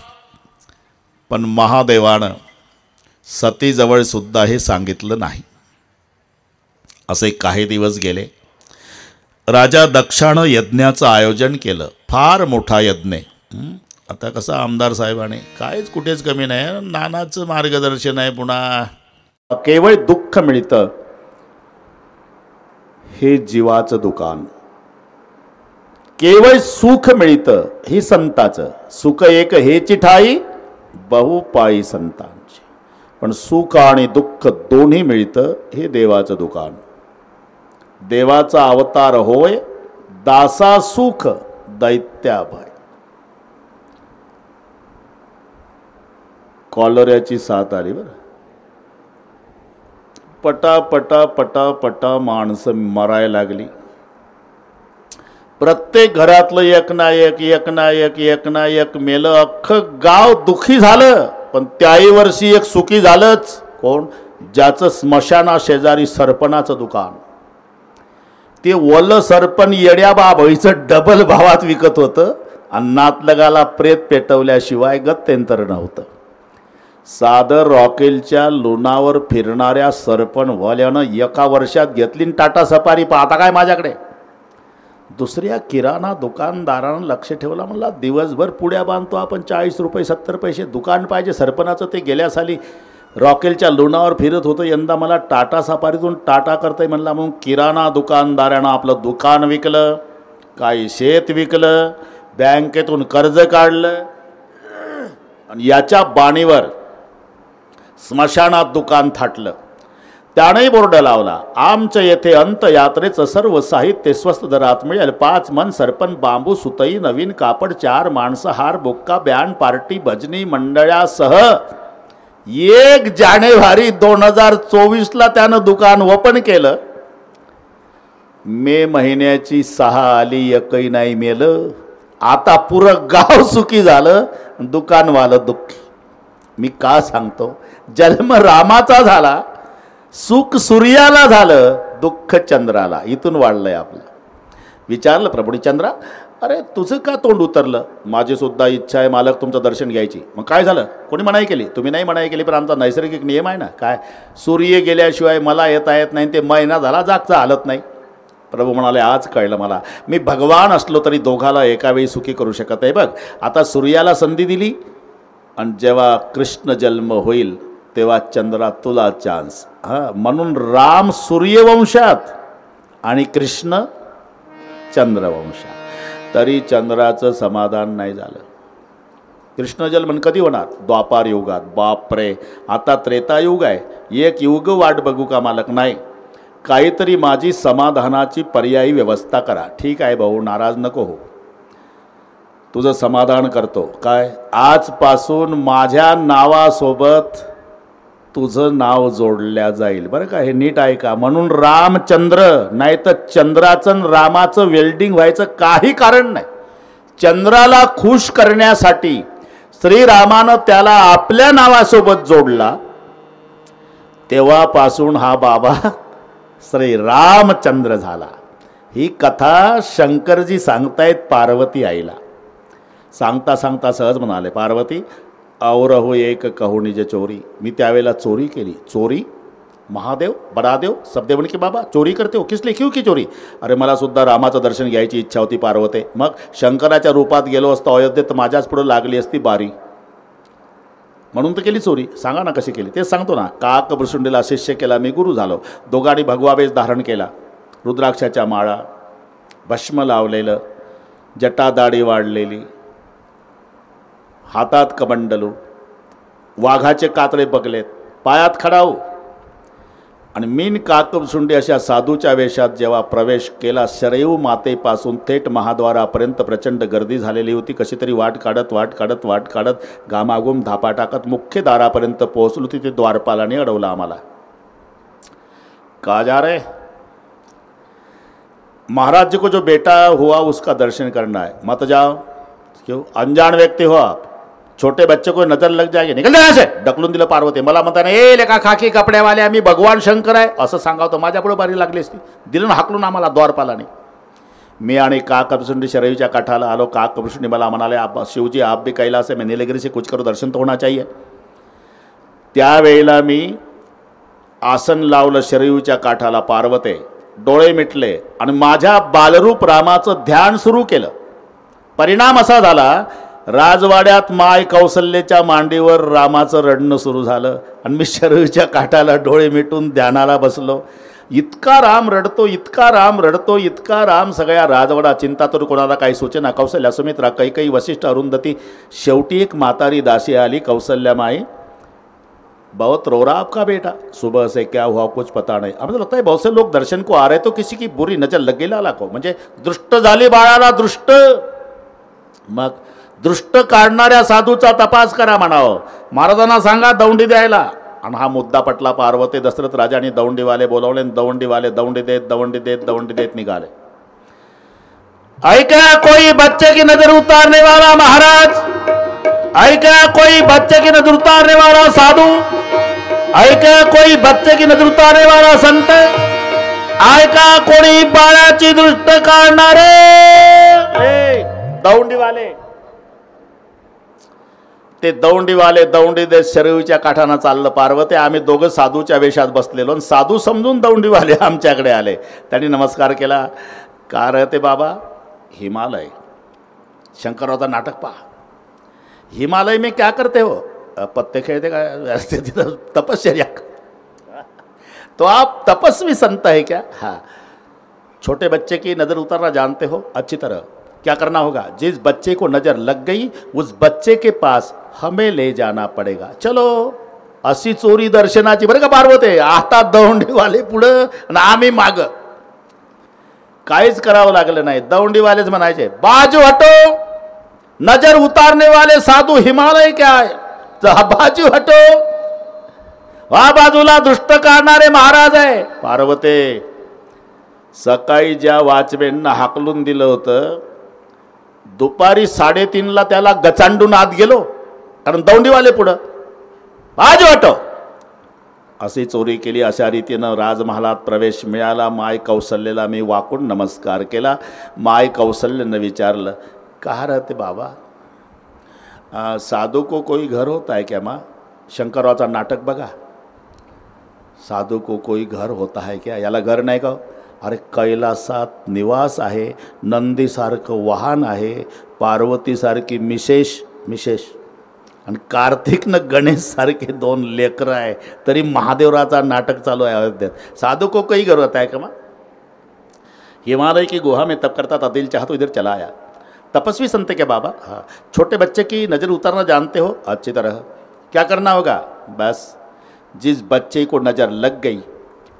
पण महादेवानं सतीजवळ सुद्धा हे सांगितलं नाही. असे काही दिवस गेले. राजा दक्षानं यज्ञाचं आयोजन केलं, फार मोठा यज्ञ. आता कसं आमदार साहेबाने, काहीच कुठेच कमी नाही, नानाचं मार्गदर्शन आहे, पुन्हा केवळ दुःख मिळतं हे जीवाचं दुकान. केवळ सुख मिळतं ही संताचं. सुख एक हेची ठाई बहुपाई संतांची. पण सुख आणि दुःख दोन्ही मिळतं हे देवाचं दुकान. देवाचा अवतार होय दासा सुख दैत्या भय. कॉलऱ्याची साथ आली बरं. पटा पटा पटा पटा माणसं मरायला लागली. प्रत्येक घरातलं एक ना एक मेलं. अख्खं गाव दुखी झालं. पण त्याही वर्षी एक सुखी झालंच. कोण? ज्याचं स्मशाना शेजारी सरपणाचं दुकान. ते वल सरपण येड्या बाबळीचं डबल भावात विकत होतं. आणि नातलगाला प्रेत पेटवल्याशिवाय गत्यंतर नव्हतं. साधं रॉकेलच्या लोणावर फिरणाऱ्या सरपणवाल्यानं एका वर्षात घेतली टाटा सफारी. पाहता काय माझ्याकडे. दुसऱ्या किराणा दुकानदारानं लक्ष ठेवला. म्हणला दिवसभर पुड्या बांधतो आपण 40 रुपये 70 पैसे दुकान पाहिजे सरपणाचं. ते गेल्या साली रॉकेलच्या लोणावर फिरत होतं. यंदा मला टाटा सफारीतून टाटा करताय म्हणला. म्हणून किराणा दुकानदारानं आपलं दुकान विकलं, काही शेत विकलं, बँकेतून कर्ज काढलं आणि याच्या बाणीवर स्मशानात दुकान थाटलं. त्यानेही बोर्ड लावला, आमच्या येथे अंतयात्रेचं सर्व साहित्य स्वस्त दरात मिळेल. 5 मन सरपण, बांबू, सुतई, नवीन कापड, 4 माणसं, हार, बुक्का, बँड पार्टी, भजनी मंडळासह 1 जानेवारी 2024ला त्यानं दुकान ओपन केलं. मे महिन्याची 6 आली, एकही नाही मेलं. आता पुरं गाव सुखी झालं, दुकानवालं दुःखी. मी का सांगतो? जन्म रामाचा झाला, सुख सूर्याला झालं, दुःख चंद्राला. इथून वाढलंय आपलं. विचारलं प्रभूनी, चंद्रा अरे तुझं का तोंड उतरलं? माझी सुद्धा इच्छा आहे मालक तुमचं दर्शन घ्यायची. मग काय झालं? कोणी मनाई केली? तुम्ही नाही मनाई केली, पण आमचा नैसर्गिक नियम आहे ना. काय? सूर्य गेल्याशिवाय मला येता येत नाही. ते महिना झाला जागचा हालत नाही. प्रभू म्हणाले, आज कळलं मला. मी भगवान असलो तरी दोघाला एकावेळी सुखी करू शकत आहे. बघ आता सूर्याला संधी दिली आणि जेव्हा कृष्ण जन्म होईल तेव्हा चंद्रा तुला चान्स. म्हणून राम सूर्यवंशात आणि कृष्ण चंद्रवंशात. तरी चंद्राचं समाधान नाही झालं. कृष्ण जन्म कधी होणार? द्वापार युगात. बापरे, आता त्रेतायुग आहे. एक युग वाट बघू का मालक? नाही, काहीतरी माझी समाधानाची पर्यायी व्यवस्था करा. ठीक आहे भाऊ, नाराज नको हो, तुझं समाधान करतो. काय? आजपासून माझ्या नावासोबत तुझं नाव जोडल्या जाईल बरं का. हे नीट आहे का? म्हणून रामचंद्र, नाही तर चंद्राचं रामाचं वेल्डिंग व्हायचं काही कारण नाही. चंद्राला खुश करण्यासाठी श्रीरामानं त्याला आपल्या नावासोबत जोडला. तेव्हापासून हा बाबा श्री रामचंद्र झाला. ही कथा शंकरजी सांगतायत पार्वती आईला. सांगता सांगता सहज म्हणाले, पार्वती और हो एक कहू निज चोरी. मी त्यावेळेला चोरी केली. चोरी? महादेव बडादेव सब देवण की बाबा चोरी करते हो, किसले क्यों की चोरी? अरे मला सुद्धा रामाचं दर्शन घ्यायची इच्छा होती पार्वते. मग शंकराच्या रूपात गेलो असतो अयोध्येत, तर माझ्याच पुढं लागली असती बारी, म्हणून तर केली चोरी. सांगा ना कशी केली? तेच सांगतो ना. काक भृशुंडीला शिष्य केला, मी गुरु झालो. दोघांनी भगवा वेश धारण केला, रुद्राक्षाच्या माळा, भस्म लावलेलं, जटादाढी वाढलेली, हातात कमंडलू, वाघाचे कातळे बगलेत, पायात खडाऊ आणि मीन काकभृशुंडी अशा साधूच्या वेशात जेव्हा प्रवेश केला, शरयू मातेपासून थेट महाद्वारापर्यंत प्रचंड गर्दी झालेली होती. कशी तरी वाट काढत घामाघूम धापा टाकत मुख्य दारापर्यंत पोहोचलो. तिथे द्वारपालाने अडवला आम्हाला. का जा रहे? महाराज जी को जो बेटा हुआ उसका दर्शन करना है. मत जाओ. क्यों? अनजान व्यक्ति हो आप, छोटे बच्चे को नजर लग जाएगी, निकल जाए से. ढकलून दिलं पार्वती. मला म्हणता नाही, ए लेका खाकी कपड्यावाले, आम्ही भगवान शंकर आहे असं सांगावं, माझ्या पुढे बारी लागली असती. दिलं ना हाकलून आम्हाला द्वारपालाने. मी आणि काकभृशुंडी शरयूच्या काठाला आलो. काकभृशुंडी मला म्हणाले, शिवजी आप भी कैलास है, मैं नीलगिरी से कुछ करो, दर्शन तो होना चाहिए. त्यावेळेला मी आसन लावलं शरयूच्या काठाला. पार्वते डोळे मिटले आणि माझ्या बालरूप रामाचं ध्यान सुरू केलं. परिणाम असा झाला, राजवाड्यात माय कौसल्याच्या मांडीवर रामाचं रडणं सुरू झालं आणि मी शरयूच्या काठाला डोळे मिटून ध्यानाला बसलो. इतका राम रडतो, इतका राम रडतो, इतका राम सगळ्या राजवाडा चिंता तर कोणाला काही सूचना. कौशल्या सुमित्रा कैकई वशिष्ठ अरुंधती, शेवटी एक म्हातारी दासी आली. कौशल्या माई, बहुत रो रहा आपका बेटा, सुबह से क्या हुआ कुछ पता नहीं. हमें तो लगता है बहुत से लोग दर्शन को आ रहे तो किसी की बुरी नजर लग गई लाला को. म्हणजे दृष्ट झाली बाळाला दृष्ट. मग दृष्ट काढणाऱ्या साधूचा तपास करा म्हणावं. महाराजांना सांगा दौंडी द्यायला. आणि हा मुद्दा पटला पार्वती. दशरथ राजाने दौंडीवाले बोलवले. दौंडीवाले दौंडी देत निघाले. ऐका कोई बच्चे की नजर उतारने वाला महाराज, ऐका कोई बच्चे की नजर उतारने वाला साधू, ऐका कोई बच्चे की नजर उतारने वाला संत, ऐका कोणी बाळाची दृष्ट काढणारे दौंडीवाले. ते दौंडीवाले दौंडी देत शरयूच्या काठानं चाललं. पार्वती आम्ही दोघं साधूच्या वेशात बसलेलो आणि साधू समजून दौंडीवाले आमच्याकडे आले. त्यांनी नमस्कार केला. का रहते बाबा? हिमालय. शंकररावचं नाटक पहा. हिमालय में क्या करते हो? पत्ते खेळते का? तिथं तपश्चर्या. तो आप तपस्वी संत है क्या? हाँ. छोटे बच्चे की नज़र उतारना जानते हो अच्छी तरह. क्या करना होगा? जिस बच्चे को नज़र लग गई उस बच्चे के पास हमें ले जाना पड़ेगा. चलो. अशी चोरी दर्शनाची बरं का पार्वती. आता दौंडीवाले पुढं आणि आम्ही माग. काहीच करावं लागलं नाही. दौंडीवालेच म्हणायचे बाजू हटो, नजर उतारने वाले साधू हिमालय क्या है, बाजू हटो. वा बाजूला दृष्ट काढणारे महाराज आहे. पार्वती, सकाळी ज्या वॉचमॅननं हाकलून दिलं होतं, दुपारी 3:30ला त्याला गचांडून आत गेलो. कारण दौंडीवाले पुढं बाजू हटो. अशी चोरी केली. अशा रीतीनं राजमहालात प्रवेश मिळाला. माय कौशल्याला मी वाकून नमस्कार केला. माय कौशल्यानं विचारलं, कहाँ रहते बाबा? साधू को कोई घर होता है क्या माँ? शंकररावचा नाटक बघा. साधू को कोई घर होता है क्या? याला घर नाही का? अरे कैलासात निवास आहे, नंदीसारखं वाहन आहे, पार्वतीसारखी मिशेष आणि कार्तिकनं गणेशसारखे 2 लेकरं आहे. तरी महादेवराचा नाटक चालू आहे अयोध्येत. साधू को कोई घर होता है क्या माँ? हिमालय की गुहा में तप करता था, दिल चाहा तो इधर चला आया. तपस्वी संत के बाबा? हाँ. छोटे बच्चे की नज़र उतारना जानते हो अच्छी तरह. क्या करना होगा? बस जिस बच्चे को नज़र लग गई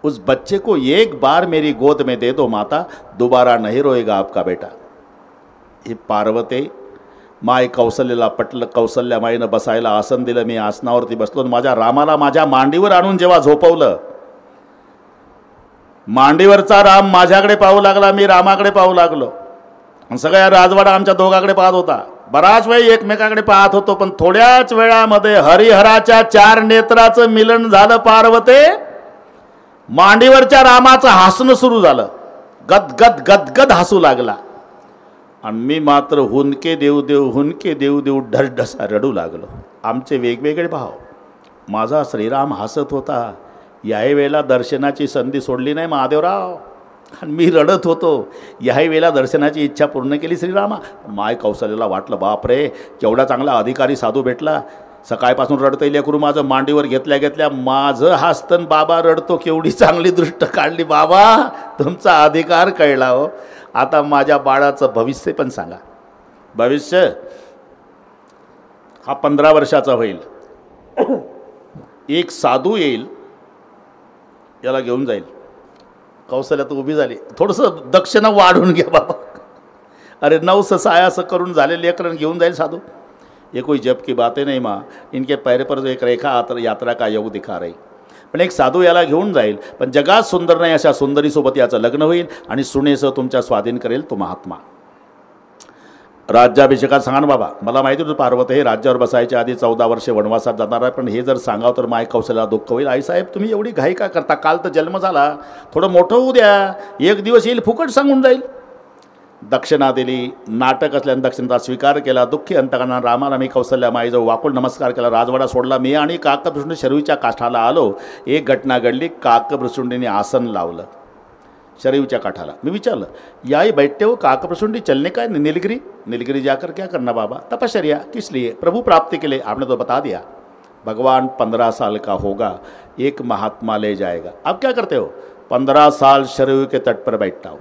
उस बच्चे को एक बार मेरी गोद में दे दो माता, दोबारा नहीं रोएगा आपका बेटा. ही पार्वती माय कौशल्याला पटलं. कौशल्या माईनं बसायला आसन दिलं. मी आसनावरती बसलो. माझ्या रामाला माझ्या मांडीवर आणून जेव्हा झोपवलं, मांडीवरचा राम माझ्याकडे पाहू लागला, मी रामाकडे पाहू लागलो. सगळ्या राजवाडा आमच्या दोघाकडे पाहत होता. बराच वेळ एकमेकाकडे पाहत होतो. पण थोड्याच वेळामध्ये हरिहराच्या 4 नेत्राचं मिलन झालं. पार्वती, मांडीवरच्या रामाचं हसणं सुरू झालं. गदगद गदगद हसू लागला. आणि मी मात्र हुंदके देऊ ढसढसा रडू लागलो. आमचे वेगवेगळे भाव. माझा श्रीराम हसत होता. याही वेळेला दर्शनाची संधी सोडली नाही महादेवराव. आणि मी रडत होतो. याही वेळेला दर्शनाची इच्छा पूर्ण केली श्रीरामा. माय कौशल्याला वाटलं बापरे, केवढा चांगला अधिकारी साधू भेटला. सकाळपासून रडतंय लेकरू माझं. मांडीवर घेतल्या माझं हसतन बाबा रडतो. केवढी चांगली दृष्ट काढली बाबा. तुमचा अधिकार कळला हो. आता माझ्या बाळाचं भविष्य पण सांगा. भविष्य हा 15 वर्षाचा होईल. एक साधू येईल, याला घेऊन जाईल. कौशल्या तर उभी झाली. थोडंसं दक्षिणा वाढून घ्या बाबा. अरे 9 सायास करून झाले लेकरन घेऊन जाईल साधू. ये कोई जब की बातें नहीं माँ. इनके पैर पर एक रेखा यात्रा का योग दिखा रही. पण एक साधू याला घेऊन जाईल. पण जगात सुंदर नाही अशा सुंदरीसोबत याचं लग्न होईल आणि सुनेसह तुमच्या स्वाधीन करेल तो महात्मा. राज्याभिषेकात सांगा ना बाबा. मला माहिती होतं पार्वती हे राज्यावर बसायच्या आधी 14 वर्षे वनवासात जाणार आहे. पण हे जर सांगावं तर माय कौशल्याला दुःख होईल. आईसाहेब तुम्ही एवढी घाई का करता? काल तर जन्म झाला. थोडं मोठं होऊ द्या. एक दिवस येईल फुकट सांगून जाईल. दक्षिणा दिली. नाटक असल्याने दक्षिणेचा स्वीकार केला. दुःखी अंतकरणानं रामाला मी कौशल्या माईजवळ वाकून नमस्कार केला. राजवाडा सोडला. मी आणि काकभृशुंडी शरयूच्या काठाला आलो. एक घटना घडली. काकभृशुंडीने आसन लावलं शरयूच्या काठाला. मी विचारलं, याही बैठते हो काकभृशुंडी, चलने का? नीलगिरी जाकर क्या करना बाबा? तपश्चर्या. किस लिए? प्रभु प्राप्ति के लिए. आपने तो बता दिया. भगवान 15 साल का होगा, एक महात्मा ले जाएगा। अब क्या करते हो? 15 साल शरीर के तट पर बैठता हूं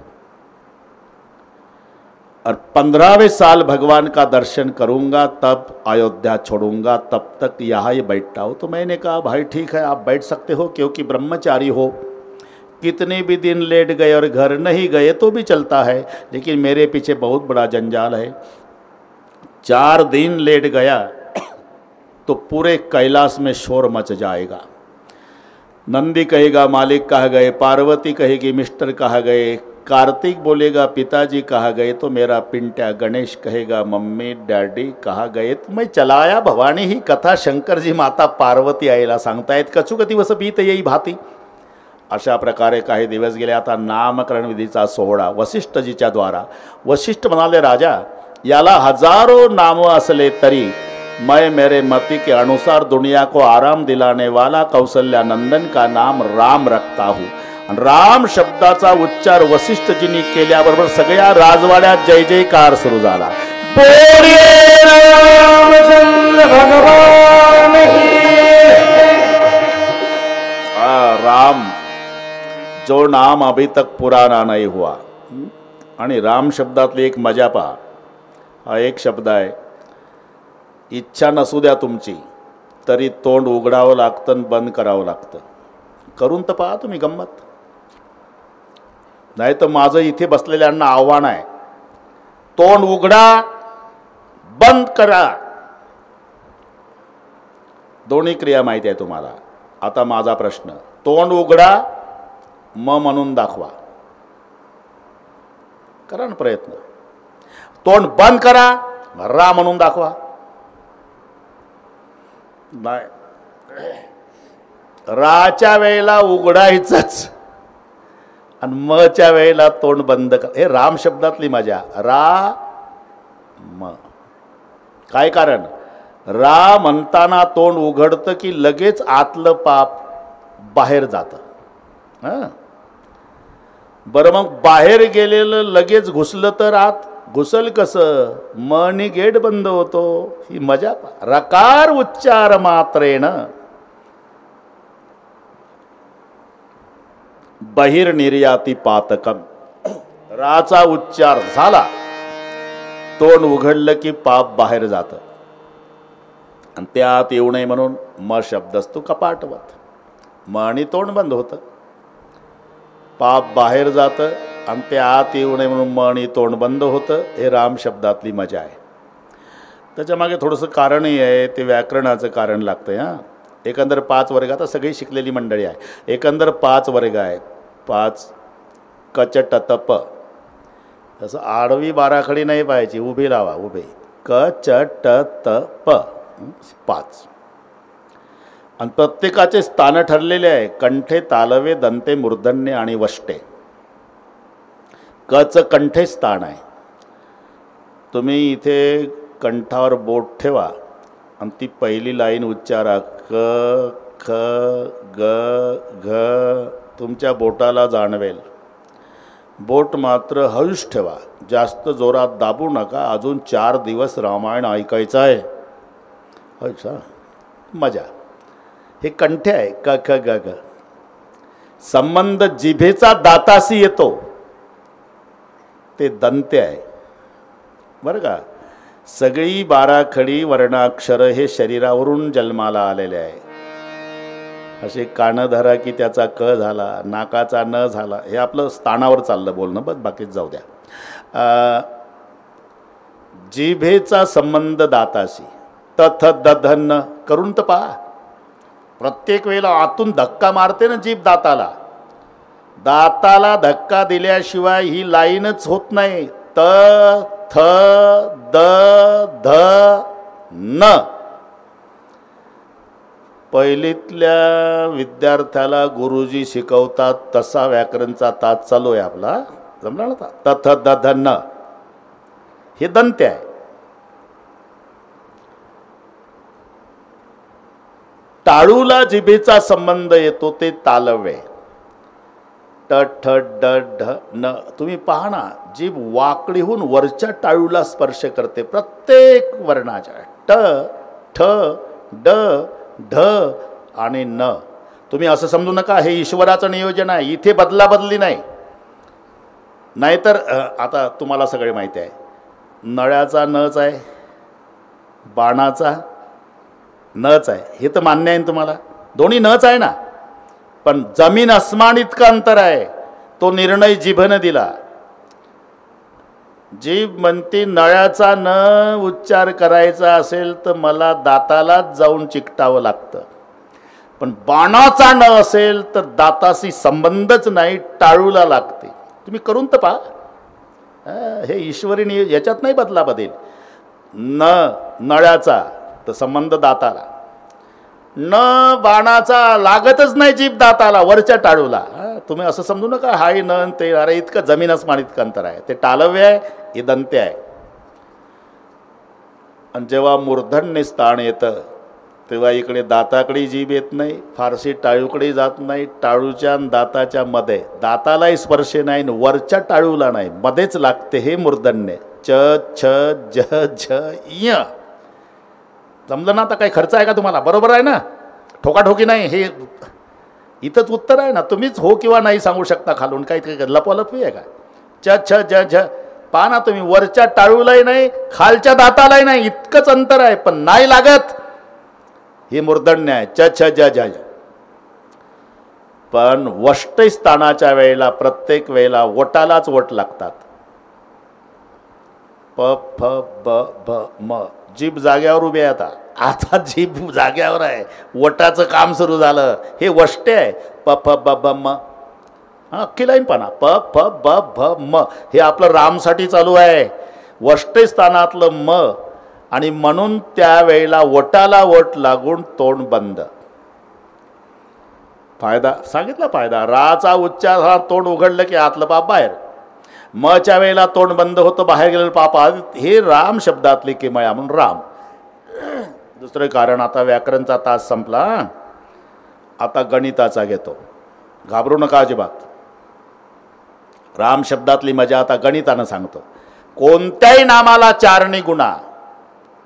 और 15वें साल भगवान का दर्शन करूंगा, तब अयोध्या छोड़ूंगा, तब तक यहाँ ही बैठता हूँ। तो मैंने कहा भाई ठीक है, आप बैठ सकते हो, क्योंकि ब्रह्मचारी हो, कितने भी दिन लेट गए और घर नहीं गए तो भी चलता है, लेकिन मेरे पीछे बहुत बड़ा जंजाल है। 4 दिन लेट गया तो पूरे कैलाश में शोर मच जाएगा। नंदी कहेगा मालिक कहाँ गए, पार्वती कहेगी मिस्टर कहाँ गए, कार्तिक बोलेगा पिताजी कहाँ गए, तो मेरा पिंट्या गणेश कहेगा मम्मी डॅडी कहाँ गए। तो मैं चलाया भवानी ही कथा शंकरजी माता पार्वती आईला सांगतायत, कचुक दिवस बीत येई भाती। अशा प्रकारे काही दिवस गेले। आता नामकरण विधीचा सोहळा वसिष्ठजीच्या द्वारा। वसिष्ठ म्हणाले राजा, याला हजारों नाम असले तरी मैं मेरे मति के अनुसार दुनिया को आराम दिलाने वाला कौशल्या नंदन का नाम राम रखता हूँ। राम शब्दाचा उच्चार वसिष्ठजींनी केल्याबरोबर सगळ्या राजवाड्यात जय जयकार सुरू झाला। बोलिए रामचंद्र भगवान राम जो नाम अभी तक पुराना नहीं हुआ। आणि राम शब्दातली एक मजा पहा। हा एक शब्द आहे, इच्छा नसू द्या तुमची तरी तोंड उघडावं लागतं, बंद करावं लागतं। करून तर पहा तुम्ही गंमत। नाही तर माझं इथे बसलेल्यांना आव्हान आहे, तोंड उघडा, बंद करा। दोन्ही क्रिया माहिती आहे तुम्हाला। आता माझा प्रश्न, तोंड उघडा म म्हणून दाखवा, करा ना प्रयत्न। तोंड बंद करा, रा म्हणून दाखवा। नाही, राच्या वेळेला उघडायचंच आणि मच्या वेळेला तोंड बंद कर। हे राम शब्दातली मजा। रा म काय कारण? रा म्हणताना तोंड उघडतं की लगेच आतलं पाप बाहेर जातं। हां, बरं मग बाहेर गेलेलं लगेच घुसलं तर आत घुसल कसं? मनी गेट बंद होतो। ही मजा। रकार उच्चार मात्रेन बहिर्निर्याती पातकम। राचा उच्चार झाला, तोंड उघडलं की पाप बाहेर जातं आणि त्यात येऊ नये म्हणून म शब्द असतो कपाटवत। म आणि तोंड बंद होतं, पाप बाहेर जातं आणि ते आत येऊ नये म्हणून मन आणि तोंड बंद होतं। हे राम शब्दातली मजा आहे। त्याच्यामागे थोडंसं कारणही आहे, ते व्याकरणाचं कारण लागतं। हां, एकंदर 5 वर्ग, आता सगळी शिकलेली मंडळी आहे। एकंदर 5 वर्ग आहे। 5 कचटतप, तसं आडवी बाराखडी नाही पाहायची, उभी लावा, उभे कचटतप 5। आणि प्रत्येकाचे स्थान ठरलेले आहे, कंठे, तालवे, दंते, मूर्धन्य आणि वष्टे। कच कंठे स्थान आहे। तुम्ही इथे कंठावर बोट ठेवा आणि ती पहिली लाईन उच्चारा, क ख ग घ, तुमच्या बोटाला जाणवेल। बोट मात्र हळूच ठेवा, जास्त जोरात दाबू नका। अजून 4 दिवस रामायण ऐकायचं आहे। अच्छा मजा। हे कंठे आहे, क ख ग घ। संबंध जिभेचा दाताशी येतो ते दंते आहे, बरं का। सगळी बाराखडी वर्णाक्षर हे शरीरावरून जन्माला आलेले आहे। असे कान धरा की त्याचा क झाला, नाकाचा न झाला, हे आपलं स्थानावर चाललं बोलणं, बस बाकीच जाऊ द्या। जिभेचा संबंध दाताशी, तथ दधन करून तर पहा। प्रत्येक वेळेला आतून धक्का मारते ना जीभ दाताला। दाताला धक्का दिल्याशिवाय ही लाईनच होत नाही। त थ द ध न। पहिलीतल्या विद्यार्थ्याला गुरुजी शिकवतात तसा व्याकरणचा तास चालू आहे आपला, जमला ना? तथ द ध न हे दंत्य आहे। टाळूला जिभेचा संबंध येतो ते तालव्य, ट ठ ड ढ न। तुम्ही पहा ना, जीभ वाकडीहून वरच्या टाळूला स्पर्श करते प्रत्येक वर्णाच्या। ट ठ ड ढ आणि न. तुम्ही असं समजू नका हे ईश्वराचं नियोजन आहे, इथे बदला बदली नाही. नाहीतर आता तुम्हाला सगळे माहिती आहे, नळ्याचा नच आहे, बाणाचा नच आहे, हे तर मान्य आहे तुम्हाला. दोन्ही नच आहे ना, पण जमीन अस्मान इतकं अंतर आहे. तो निर्णय जिभेनं दिला. जीभ म्हणते नळ्याचा न उच्चार करायचा असेल तर मला दातालाच जाऊन चिकटावं लागतं, पण बाणाचा न असेल तर दाताशी संबंधच नाही, टाळूला लागते. तुम्ही करून तर पहा. हे ईश्वरी नियोजन, याच्यात नाही बदला बदल. न नळ्याचा तर संबंध दाताला, न बाणाचा लागतच नाही जीभ दाताला, वरच्या टाळूला. तुम्ही असं समजू नका हाय न ते, अरे इतकं जमीन अस्मान इतकं अंतर आहे. ते टालव्य आहे, हे दंत्य आहे. आणि जेव्हा मूर्धन्य स्थान येतं तेव्हा इकडे दाताकडे जीभ येत नाही, फारशी टाळूकडे जात नाही. टाळूच्या दाताच्या मध्ये दातालाही स्पर्श नाही, वरच्या टाळूला नाही, मध्येच लागते हे मूर्धन्य. च छ ज झ य. जमलं ना? आता काही खर्च आहे का तुम्हाला? बरोबर आहे ना? ठोकाठोकी नाही. हे इथंच उत्तर आहे ना. तुम्हीच हो किंवा नाही सांगू शकता खालून. काही लपवालपवी आहे का? च छ ज झ. पहा ना तुम्ही, वरच्या टाळूलाही नाही, खालच्या दातालाही नाही, इतकंच अंतर आहे, पण नाही लागत. हे मूर्धन्य आहे. च छ ज झ. पण वष्ट स्थानाच्या वेळेला प्रत्येक वेळेला वटालाच वट लागतात. प फ ब भ म. जीभ जाग्यावर उभी आहे. आता जीभ जाग्यावर आहे, वटाचं काम सुरू झालं. हे वष्टे आहे. प फ ब ब म. अख्खी लाईन पाना. प फ ब भ म. हे आपलं रामसाठी चालू आहे. वष्टे स्थानातलं म, आणि म्हणून त्यावेळेला वटाला वट लागून तोंड बंद. फायदा सांगितला. फायदा राचा उच्चार हा तोंड उघडलं की आतलं पाप बाहेर. मच्या वेळेला तोंड बंद होतं, बाहेर गेलेलं पाप. हे राम शब्दातली किमया म्हणून राम. दुसरं कारण, आता व्याकरणचा तास संपला, आता गणिताचा घेतो. घाबरू नका अजिबात. राम शब्दातली मजा आता गणितानं सांगतो. कोणत्याही नामाला चारणी गुणा.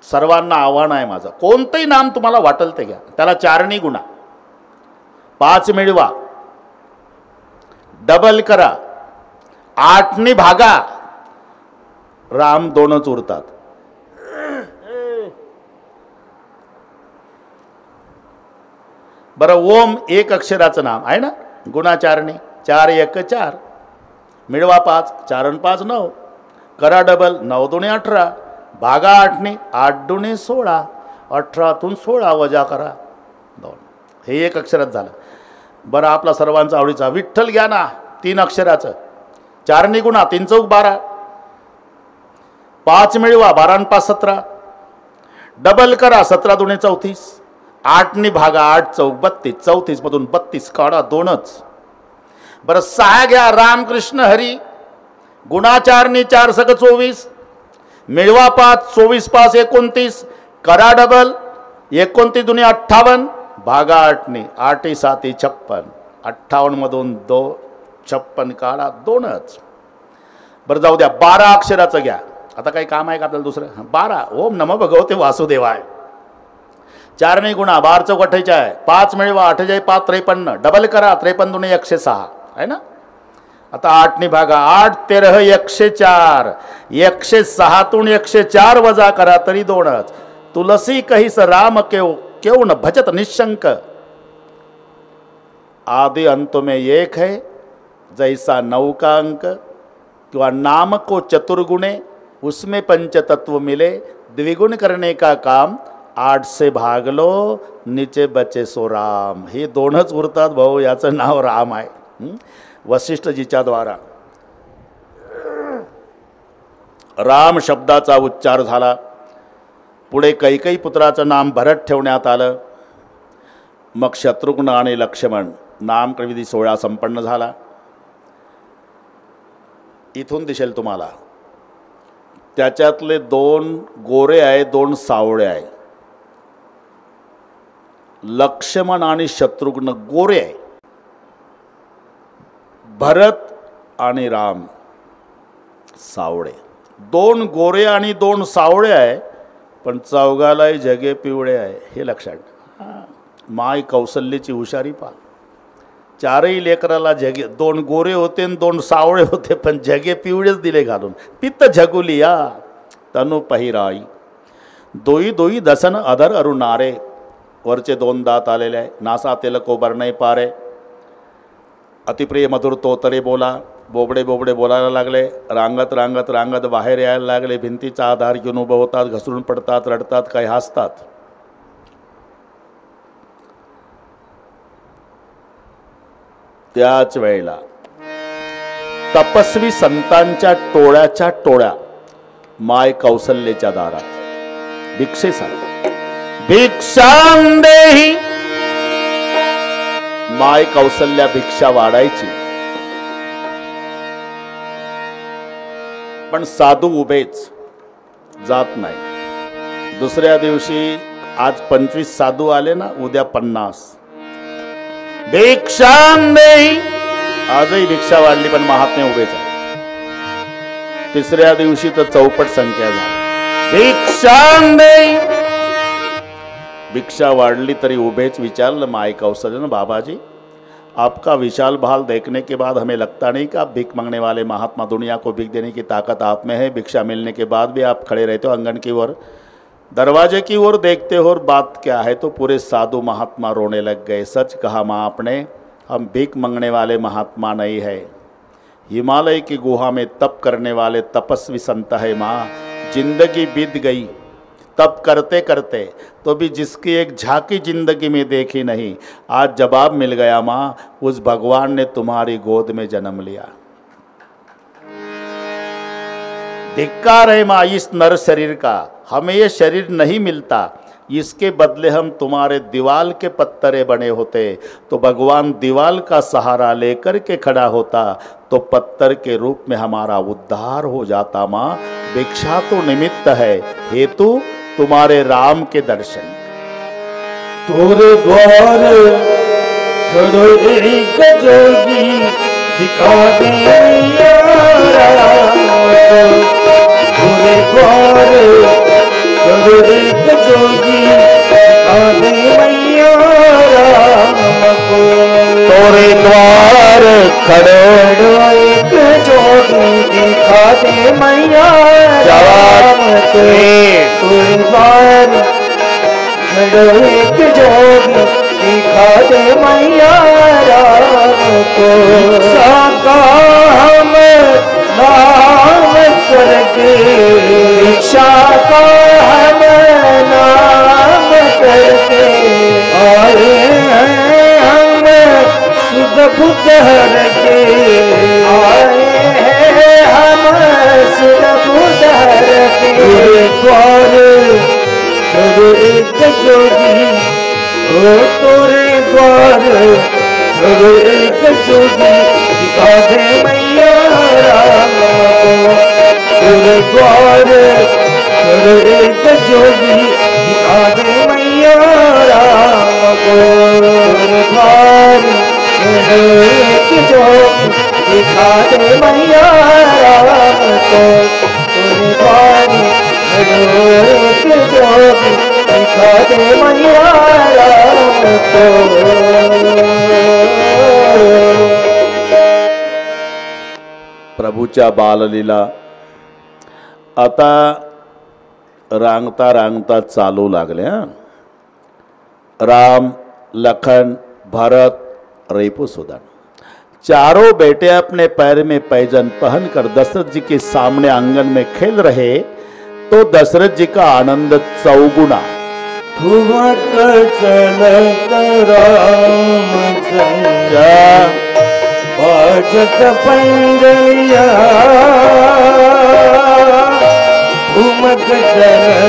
सर्वांना आव्हान आहे माझं, कोणतंही नाम तुम्हाला वाटेल ते घ्या, त्याला चारणी गुणा. 5 मिळवा, डबल करा, 8 भागा. राम 2च उरतात. बरं, ओम 1 अक्षराचं नाम आहे ना, गुणाचारणी. 4 1 4, मिळवा 5, 4 आणि 5 9, करा डबल, 9 2 18, भागा 8 8 2 16, 18तून 16 वजा करा 2. हे 1 अक्षरात झालं. बरं, आपला सर्वांचा आवडीचा विठ्ठल घ्या ना, 3 अक्षराचं. 4 गुणा, 3 चौक 12, 5 मिळवा, 12 आणि 5 17, डबल करा, 17 2 34, 8 भागा, 8 चौक 32, 34 मधून 32 काढा, 2च. बरं, 6 घ्या, रामकृष्ण हरी. गुणाचारणी 4 सग 24, मिळवा 5, 24 5 29, करा डबल, 29 2 58, भागा 8 8 7 56, 58 मधून 2 56 काढा, 2च. बरं, जाऊ द्या, 12 अक्षराचं घ्या. आता काही काम आहे का आपल्याला दुसरं? 12, ओम नमो भगवते वासुदेवाय. 4 गुणा, 12 चौक 48, 5 मिळवा, 48 5 53, डबल करा, 53 2 106 आहे ना. आता 8 भागा, 8 13 104, 106तून 104 वजा करा तरी 2च. तुलसी कहीस राम क्यों न भजत निशंक. आदि अंत में एक है, जैसा 9 का अंक. किंवा नाम को चतुर्गुणे, उसमें पंच तत्व मिले, द्विगुण करने का काम, 8 से भाग लो, नीचे बचे सो राम. हे 2च उरतात भाऊ, याचं नाव राम आहे. वसिष्ठजीच्या द्वारा राम शब्दाचा उच्चार झाला. पुढे कैकेयी पुत्राचं नाम भरत ठेवण्यात आलं. मग शत्रुघ्न आणि लक्ष्मण नामक्रविधी सोहळा संपन्न झाला. इथून दिसेल तुम्हाला, त्याच्यातले 2 गोरे आहे, 2 सावळे आहे. लक्ष्मण आणि शत्रुघ्न गोरे आहे, भरत आणि राम सावळे. 2 गोरे आणि 2 सावळे आहे, पण चौघालाही जगे पिवळे आहे, हे लक्षात. माय कौशल्याची हुशारी पहा. चारही लेकराला झगे, 2 गोरे होते आणि 2 सावळे होते, पण झगे पिवळेच दिले घालून. पित्त झगुलिया तनु पहिराई, दोई दोई दसन अधर अरुणारे. वरचे 2 दात आलेले आहे, नासा तिलक उभर नाही पारे. अतिप्रिय मधुर तोतरे बोला, बोबडे बोबडे बोलायला लागले. रांगत रांगत रांगत बाहेर यायला लागले. भिंतीचा आधार घेऊन उभं होतात, घसरून पडतात, रडतात, काही हसतात. त्याच वेळेला तपस्वी संतांच्या टोळ्याच्या टोळ्या माय कौशल्याच्या दारात भिक्षेसाठी. भिक्षां देहि, माय कौशल्या भिक्षा वाढायची. पण साधू उभेच, जात नाही. दुसऱ्या दिवशी आज 25 साधू आले ना, उद्या 50. भिक्षां देहि, आजही भिक्षा वाढली पण महात्मे उभेच आहे. तिसऱ्या दिवशी तर चौपट संख्या झाली. भिक्षां देहि, भिक्षा वाढली तरी उभेच. विचारलं माय कौशल्य, बाबाजी आपका विशाल भाल देखने के बाद हमें लगता नहीं कि आप भीख मांगने वाले महात्मा, दुनिया को भीख देने की ताकत आप में है. भिक्षा मिलने के बाद भी आप खड़े रहते हो आंगन की ओर, दरवाजे की ओर देखते हो, और बात क्या है? तो पूरे साधु महात्मा रोने लग गए. सच कहा माँ आपने, हम भीख मांगने वाले महात्मा नहीं है, हिमालय की गुहा में तप करने वाले तपस्वी संत है माँ. जिंदगी बीत गई तप करते करते, तो भी जिसकी एक झांकी जिंदगी में देखी नहीं, आज जवाब मिल गया माँ. उस भगवान ने तुम्हारी गोद में जन्म लिया. धिक्कार है माँ इस नर शरीर का, हमें ये शरीर नहीं मिलता. इसके बदले हम तुम्हारे दीवाल के पत्तरे बने होते, तो भगवान दीवाल का सहारा लेकर के खड़ा होता, तो पत्थर के रूप में हमारा उद्धार हो जाता. माँ भिक्षा तो निमित्त है, हेतु तुम्हारे राम के दर्शन. तोरे द्वार खड़ो एक जोगी, दिखा दे तोरे द्वार खड़ो एक जोगी, दिखा दे मैया राम को. तोरे द्वार खड़ो एक जोगी, दिखा दे मैया राम को. तोरे द्वार खड़ो एक जोगी, दिखा दे मैया राम को. भिक्षा हम नाम करके, भिक्षा का हम नाम करके आए हैं हम सुध बुध हर के. आए हैं हम सुध बुध हर के. द्वार खड़ो एक जोगी, ओ तोरे द्वार खड़ो एक जोगी, दिखा दे मैया राम को. तोरे द्वार खड़ो एक जोगी, दिखा दे मैया राम को. तोरे द्वार खड़ो एक जोगी, दिखा दे मैया राम को. तोरे द्वार खड़ो एक जोगी, दिखा दे मैया राम को. प्रभूच्या बाललीला आता रांगता रांगता चालू लागले. राम, लखन, भरत, रिपुसुदन चारों बेटे अपने पैर में पैजन पहनकर दशरथ जी के सामने आंगन में खेल रहे, तो दशरथ जी का आनंद चौगुना. ठुमक चलत रामचंद्र, बाजत पंजलिया. ठुमक चलत